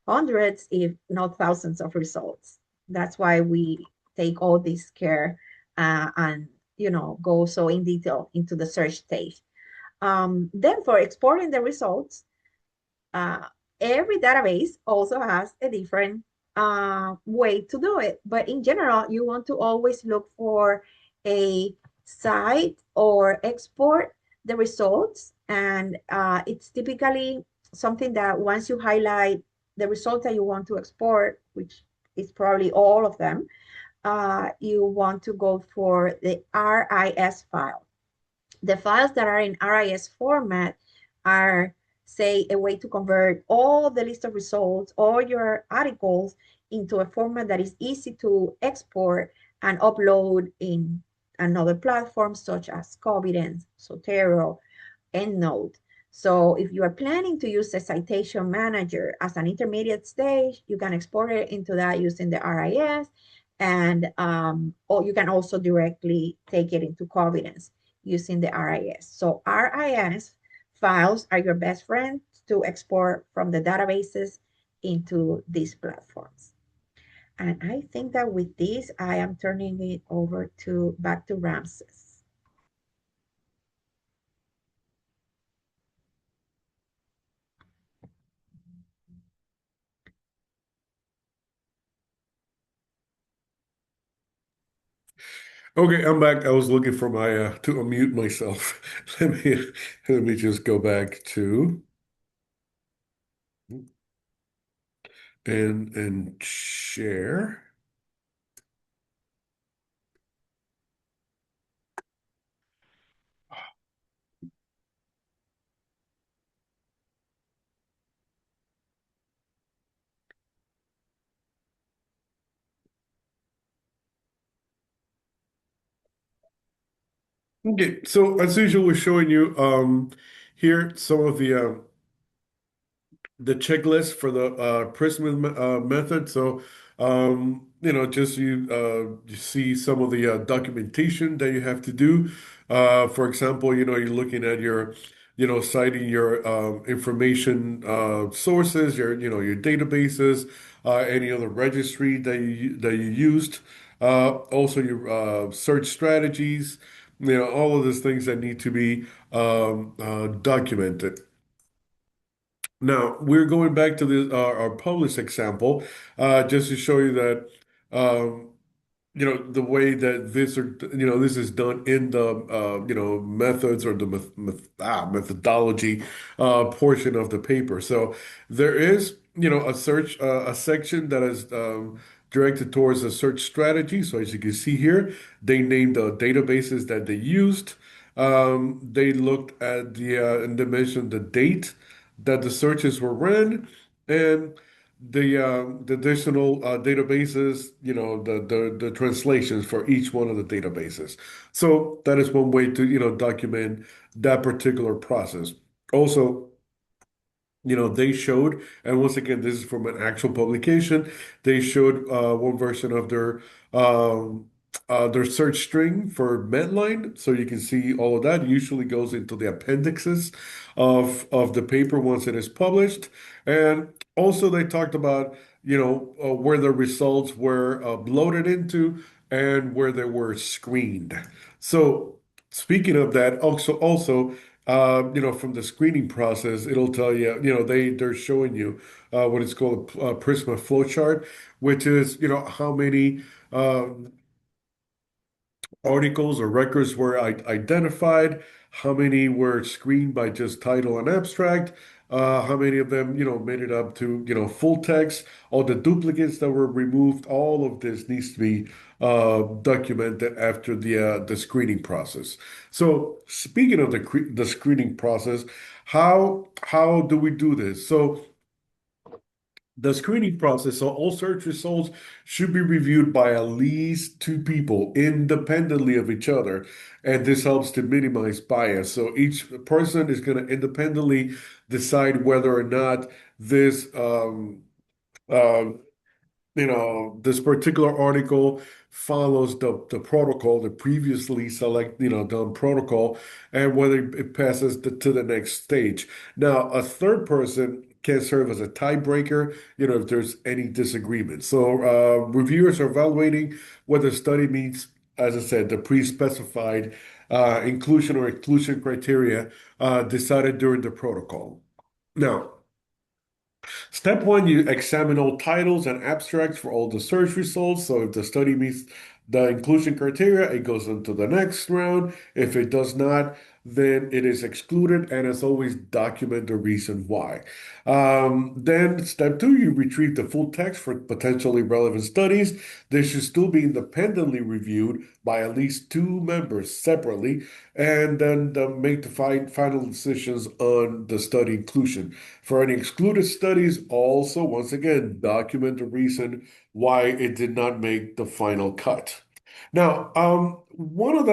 hundreds, if not thousands of results. That's why we take all this care and go so in detail into the search stage. Then for exporting the results, every database also has a different way to do it. But in general, you want to always look for a site or export the results. And it's typically something that once you highlight the result that you want to export, which is probably all of them, you want to go for the RIS file. The files that are in RIS format are, say, a way to convert all the list of results, all your articles, into a format that is easy to export and upload in another platform such as Covidence, Zotero, EndNote. So if you are planning to use a citation manager as an intermediate stage, you can export it into that using the RIS, and or you can also directly take it into Covidence using the RIS. So RIS files are your best friend to export from the databases into these platforms. And I think that with this, I am turning it over back to Ramses. Okay, I'm back. I was looking for my to unmute myself. Let me just go back to and share. Okay, so as usual, we're showing you here some of the checklist for the Prism method. So, just you see some of the documentation that you have to do. For example, you're looking at your, citing your information sources, your databases, any other registry that you used. Also, your search strategies. All of those things that need to be documented. Now, we're going back to our published example, just to show you that, um, the way that this is done in the, methods or the methodology portion of the paper. So there is, a section that is directed towards a search strategy. So as you can see here, they named the databases that they used. They looked at and they mentioned the date that the searches were ran, and the additional databases, the translations for each one of the databases. So that is one way to, document that particular process. Also, they showed, and once again, this is from an actual publication. They showed one version of their search string for Medline, so you can see all of that. Usually goes into the appendixes of the paper once it is published. And also, they talked about where the results were loaded into and where they were screened. So speaking of that, also from the screening process, it'll tell you, they're showing you what is called a Prisma flowchart, which is, how many articles or records were identified, how many were screened by just title and abstract, how many of them, made it up to, full text, all the duplicates that were removed, all of this needs to be documented after the screening process. So speaking of the screening process, how do we do this? So the screening process, so all search results should be reviewed by at least two people independently of each other. And this helps to minimize bias. So each person is going to independently decide whether or not this uh, this particular article follows the protocol, the previously done protocol, and whether it passes to the next stage. Now, a third person can serve as a tiebreaker, if there's any disagreement. So, reviewers are evaluating whether the study meets, as I said, the pre-specified inclusion or exclusion criteria decided during the protocol. Now, step one, you examine all titles and abstracts for all the search results. So if the study meets the inclusion criteria, it goes into the next round. If it does not, then it is excluded, and as always, document the reason why. Then step two, you retrieve the full text for potentially relevant studies. This should still be independently reviewed by at least two members separately, and then make the final decisions on the study inclusion. For any excluded studies, also, once again, document the reason why it did not make the final cut. Now, one of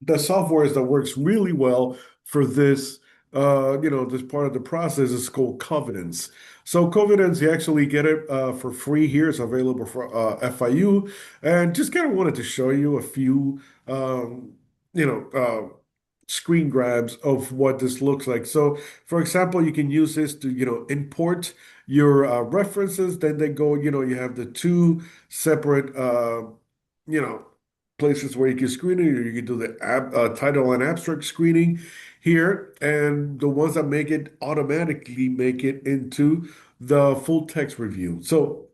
the softwares that works really well for this, this part of the process is called Covenants. So Covenants, you actually get it for free here. It's available for FIU, and just kind of wanted to show you a few, you know, screen grabs of what this looks like. So, for example, you can use this to, import your references. Then they go, you have the two separate, you know, places where you can screen it. You can do the title and abstract screening here, and the ones that make it automatically make it into the full text review. So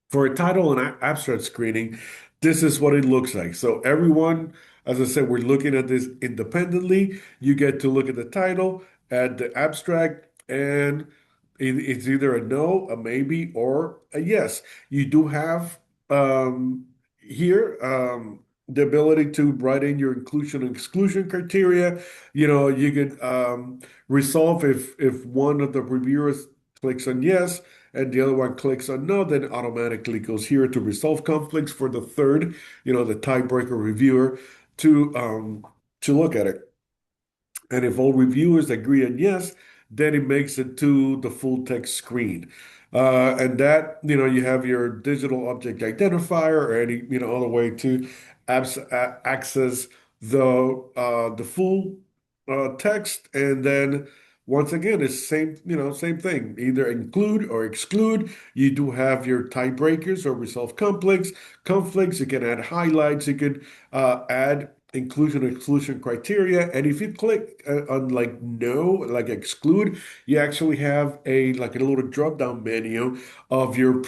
for a title and abstract screening, this is what it looks like. So everyone, as I said, we're looking at this independently. You get to look at the title, at the abstract, and it's either a no, a maybe, or a yes. You do have here the ability to write in your inclusion and exclusion criteria. You could resolve if one of the reviewers clicks on yes and the other one clicks on no, then it automatically goes here to resolve conflicts for the third, the tiebreaker reviewer to look at it. And if all reviewers agree on yes, then it makes it to the full text screen. And that, you have your digital object identifier or any, other way to access the full text. And then once again, it's same thing. Either include or exclude. You do have your tiebreakers or resolve conflicts. You can add highlights. You can add inclusion exclusion criteria, and if you click on like no, like exclude, you actually have a little drop down menu of your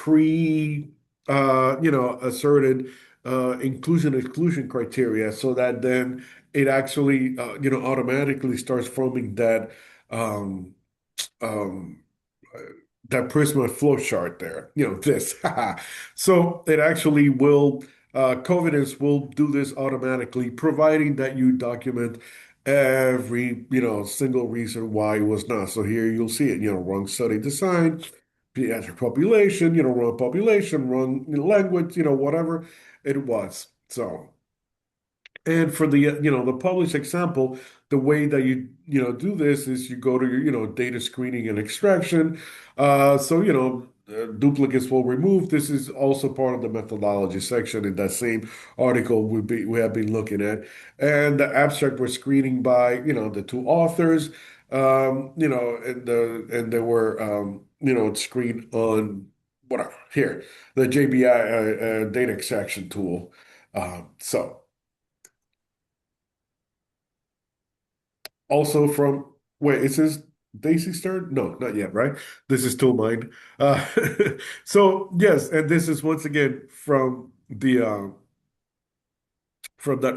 asserted inclusion exclusion criteria, so that then it actually automatically starts forming um um that Prisma flow chart there, this. So it actually will, Covenants will do this automatically, providing that you document every, single reason why it was not. So here you'll see it, wrong study design, pediatric population, wrong population, wrong language, whatever it was. So. And for the the published example, the way that do this is you go to your data screening and extraction. So duplicates will remove. This is also part of the methodology section in that same article we have been looking at. And the abstract was screening by the two authors. And they were screened on whatever here the JBI data extraction tool. So. Also from, wait, it says Daisy Stern? No, not yet, right? This is still mine. Uh, so yes, and this is once again from that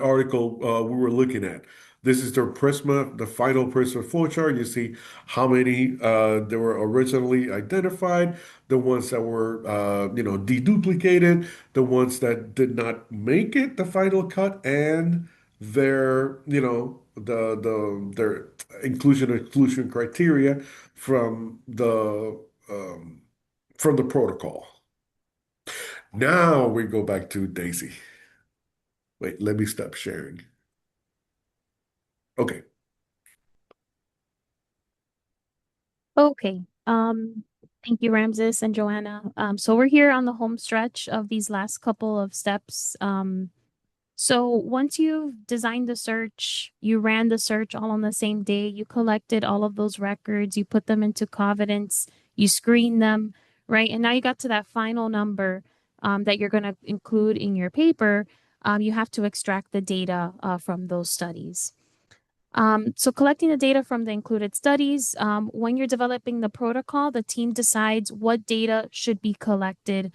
article we were looking at. This is their Prisma, the final Prisma flowchart. You see how many there were originally identified, the ones that were deduplicated, the ones that did not make it the final cut, and their their inclusion exclusion criteria from um, the protocol. Now we go back to Daisy. Wait, let me stop sharing. Okay. Okay. Thank you, Ramses and Joanna. So we're here on the home stretch of these last couple of steps. So once you've designed the search, you ran the search all on the same day, you collected all of those records, you put them into Covidence, you screen them, right? And now you got to that final number that you're going to include in your paper. You have to extract the data from those studies. So collecting the data from the included studies, when you're developing the protocol, the team decides what data should be collected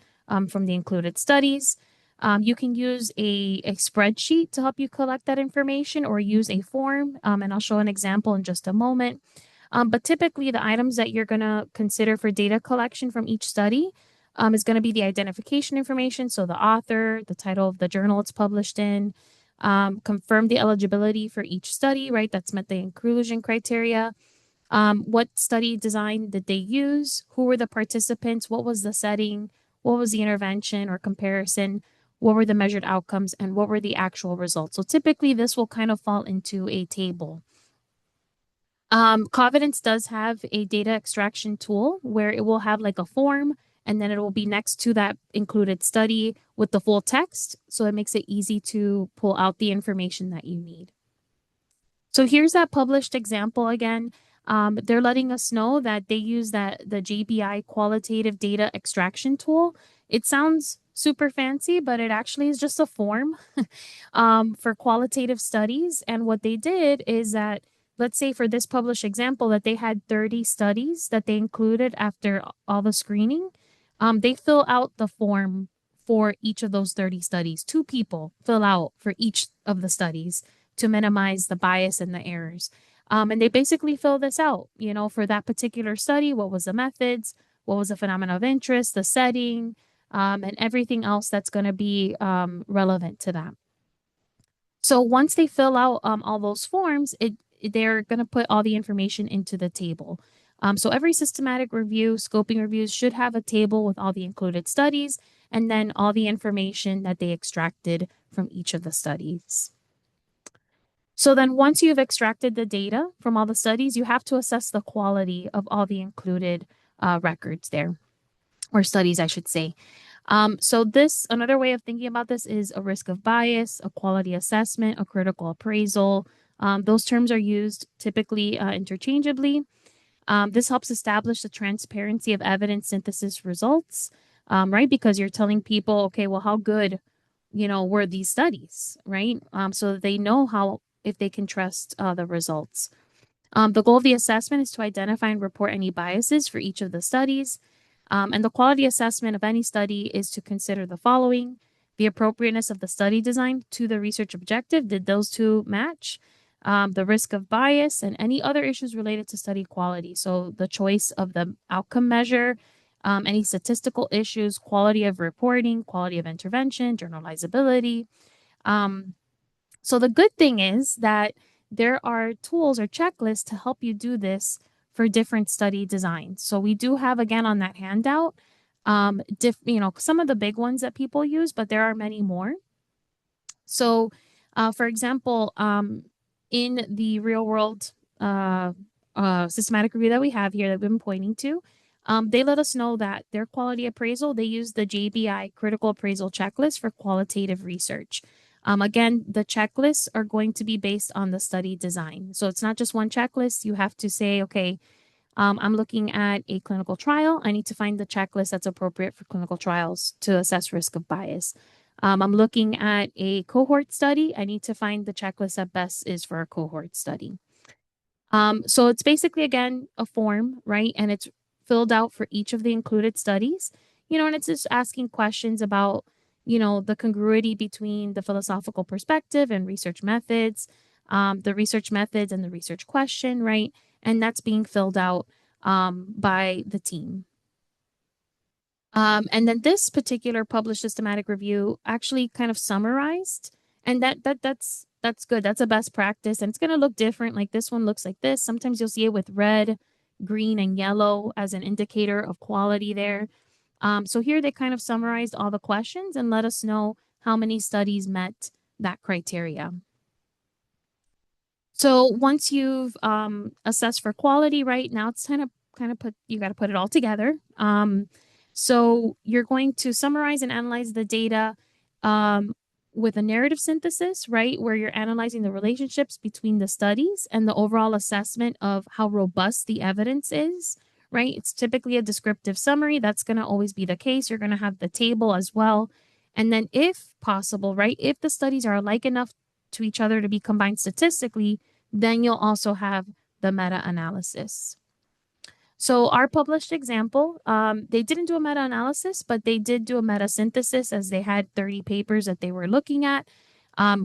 from the included studies. You can use a spreadsheet to help you collect that information or use a form, and I'll show an example in just a moment. But typically the items that you're going to consider for data collection from each study is going to be the identification information, so the author, the title of the journal it's published in, confirm the eligibility for each study, right? That's met the inclusion criteria. What study design did they use? Who were the participants? What was the setting? What was the intervention or comparison? What were the measured outcomes? And what were the actual results? So typically this will kind of fall into a table. Covidence does have a data extraction tool where it will have like a form, and then it will be next to that included study with the full text. So it makes it easy to pull out the information that you need. So here's that published example again. They're letting us know that they use the JBI qualitative data extraction tool. It sounds super fancy, but it actually is just a form for qualitative studies. And what they did is that, let's say for this published example, that they had 30 studies that they included after all the screening. They fill out the form for each of those 30 studies. 2 people fill out for each of the studies to minimize the bias and the errors. And they basically fill this out, for that particular study, what was the methods, what was the phenomenon of interest, the setting, and everything else that's going to be relevant to that. So once they fill out all those forms, they're going to put all the information into the table. So every systematic review, scoping reviews should have a table with all the included studies and then all the information that they extracted from each of the studies. So then once you've extracted the data from all the studies, you have to assess the quality of all the included records there, or studies, I should say. So another way of thinking about this is a risk of bias, a quality assessment, a critical appraisal. Those terms are used typically interchangeably. This helps establish the transparency of evidence synthesis results, right? Because you're telling people, okay, well, how good, were these studies, right? So that they know if they can trust the results. The goal of the assessment is to identify and report any biases for each of the studies. And the quality assessment of any study is to consider the following: the appropriateness of the study design to the research objective. Did those two match? The risk of bias and any other issues related to study quality. So the choice of the outcome measure, any statistical issues, quality of reporting, quality of intervention, journalizability. So the good thing is that there are tools or checklists to help you do this for different study designs. So we do have, again, on that handout, some of the big ones that people use, but there are many more. So, for example, in the real world systematic review that we have here that we've been pointing to, they let us know that their quality appraisal, they use the JBI critical appraisal checklist for qualitative research. Again, the checklists are going to be based on the study design. So it's not just one checklist. You have to say, okay, I'm looking at a clinical trial. I need to find the checklist that's appropriate for clinical trials to assess risk of bias. I'm looking at a cohort study. I need to find the checklist that best is for a cohort study. So it's basically, again, a form, right? And it's filled out for each of the included studies, and it's just asking questions about, the congruity between the philosophical perspective and research methods, the research methods and the research question, right? And that's being filled out by the team. And then this particular published systematic review actually kind of summarized, and that's good. That's a best practice, and it's going to look different. Like this one looks like this. Sometimes you'll see it with red, green, and yellow as an indicator of quality there. So here they kind of summarized all the questions and let us know how many studies met that criteria. So once you've assessed for quality, right now it's you got to put it all together. So you're going to summarize and analyze the data with a narrative synthesis, right, where you're analyzing the relationships between the studies and the overall assessment of how robust the evidence is, right? It's typically a descriptive summary. That's going to always be the case. You're going to have the table as well. And then if possible, right, if the studies are alike enough to each other to be combined statistically, then you'll also have the meta-analysis. So our published example, they didn't do a meta-analysis, but they did do a meta-synthesis as they had 30 papers that they were looking at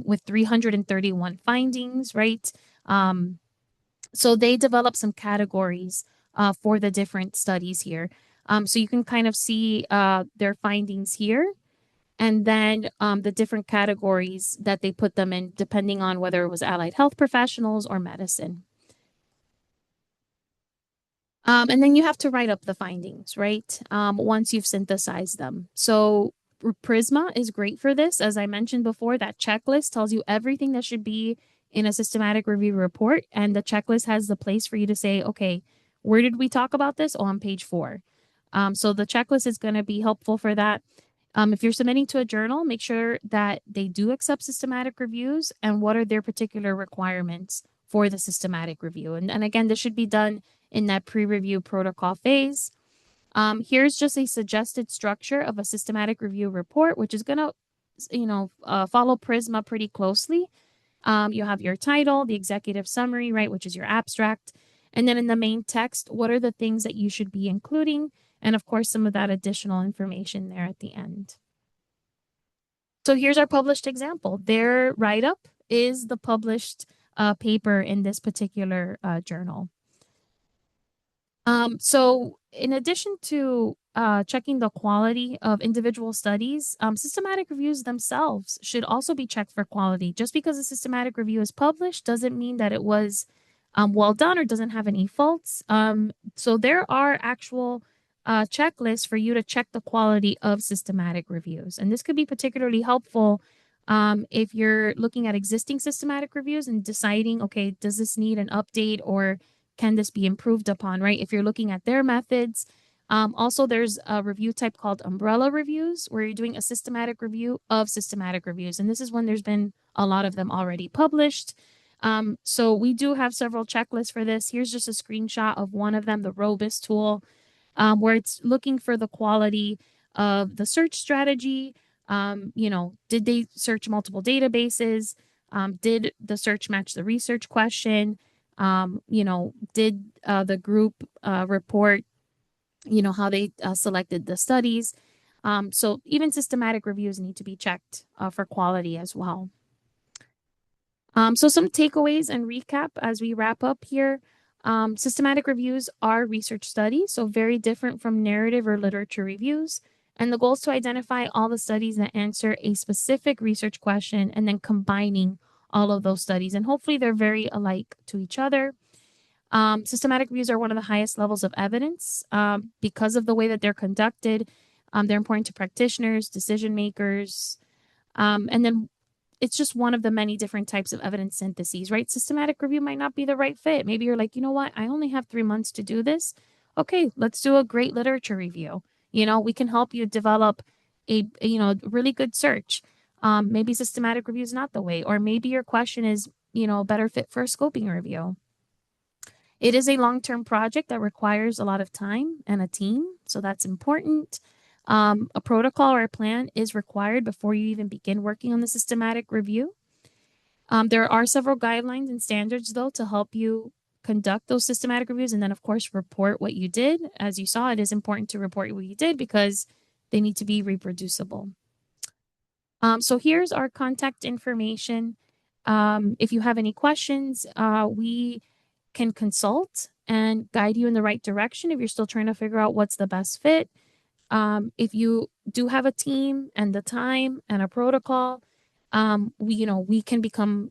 with 331 findings, right? So they developed some categories for the different studies here. So you can kind of see their findings here, and then the different categories that they put them in, depending on whether it was allied health professionals or medicine. And then you have to write up the findings, right? Once you've synthesized them. So Prisma is great for this. As I mentioned before, that checklist tells you everything that should be in a systematic review report. And the checklist has the place for you to say, okay, where did we talk about this? Oh, on page 4. So the checklist is going to be helpful for that. If you're submitting to a journal, make sure that they do accept systematic reviews and what are their particular requirements for the systematic review. And again, this should be done in that pre-review protocol phase. Here's just a suggested structure of a systematic review report, which is going to, follow Prisma pretty closely. You have your title, the executive summary, right, which is your abstract. And then in the main text, what are the things that you should be including? And of course, some of that additional information there at the end. So here's our published example. Their write-up is the published paper in this particular journal. So in addition to checking the quality of individual studies, systematic reviews themselves should also be checked for quality. Just because a systematic review is published doesn't mean that it was well done or doesn't have any faults. So there are actual checklists for you to check the quality of systematic reviews. And this could be particularly helpful if you're looking at existing systematic reviews and deciding, okay, does this need an update or can this be improved upon, right? If you're looking at their methods. Also, there's a review type called umbrella reviews, where you're doing a systematic review of systematic reviews. And this is when there's been a lot of them already published. So we do have several checklists for this. Here's just a screenshot of one of them, the Robust tool, where it's looking for the quality of the search strategy. Did they search multiple databases? Did the search match the research question? Did the group report, how they selected the studies? So even systematic reviews need to be checked for quality as well. So some takeaways and recap as we wrap up here. Systematic reviews are research studies, so very different from narrative or literature reviews. And the goal is to identify all the studies that answer a specific research question and then combining all of those studies. And hopefully they're very alike to each other. Systematic reviews are one of the highest levels of evidence because of the way that they're conducted. They're important to practitioners, decision makers, and then it's just one of the many different types of evidence syntheses, right? Systematic review might not be the right fit. Maybe you're like, you know what? I only have 3 months to do this. Okay, let's do a great literature review. We can help you develop a really good search. Maybe systematic review is not the way, or maybe your question is, a better fit for a scoping review. It is a long-term project that requires a lot of time and a team, so that's important. A protocol or a plan is required before you even begin working on the systematic review. There are several guidelines and standards, though, to help you conduct those systematic reviews, and then, of course, report what you did. As you saw, it is important to report what you did because they need to be reproducible. So here's our contact information. If you have any questions, we can consult and guide you in the right direction if you're still trying to figure out what's the best fit. If you do have a team and the time and a protocol, we can become,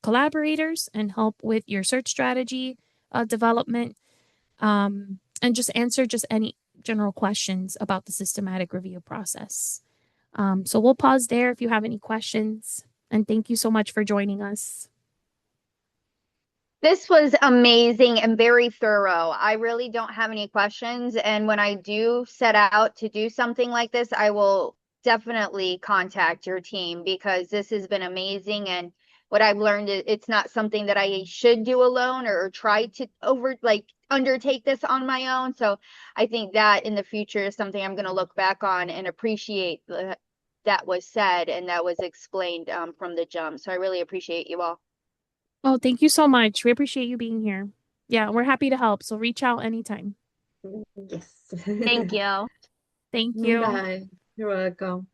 collaborators and help with your search strategy development, and just answer just any general questions about the systematic review process. So we'll pause there if you have any questions, and thank you so much for joining us. This was amazing and very thorough. I really don't have any questions. And when I do set out to do something like this, I will definitely contact your team because this has been amazing. And what I've learned is it's not something that I should do alone or try to undertake this on my own. So I think that in the future is something I'm going to look back on and appreciate that was said and that was explained from the jump. So I really appreciate you all. Oh, thank you so much. We appreciate you being here. Yeah, we're happy to help. So reach out anytime. Yes. Thank you. Thank you. Bye. You're welcome.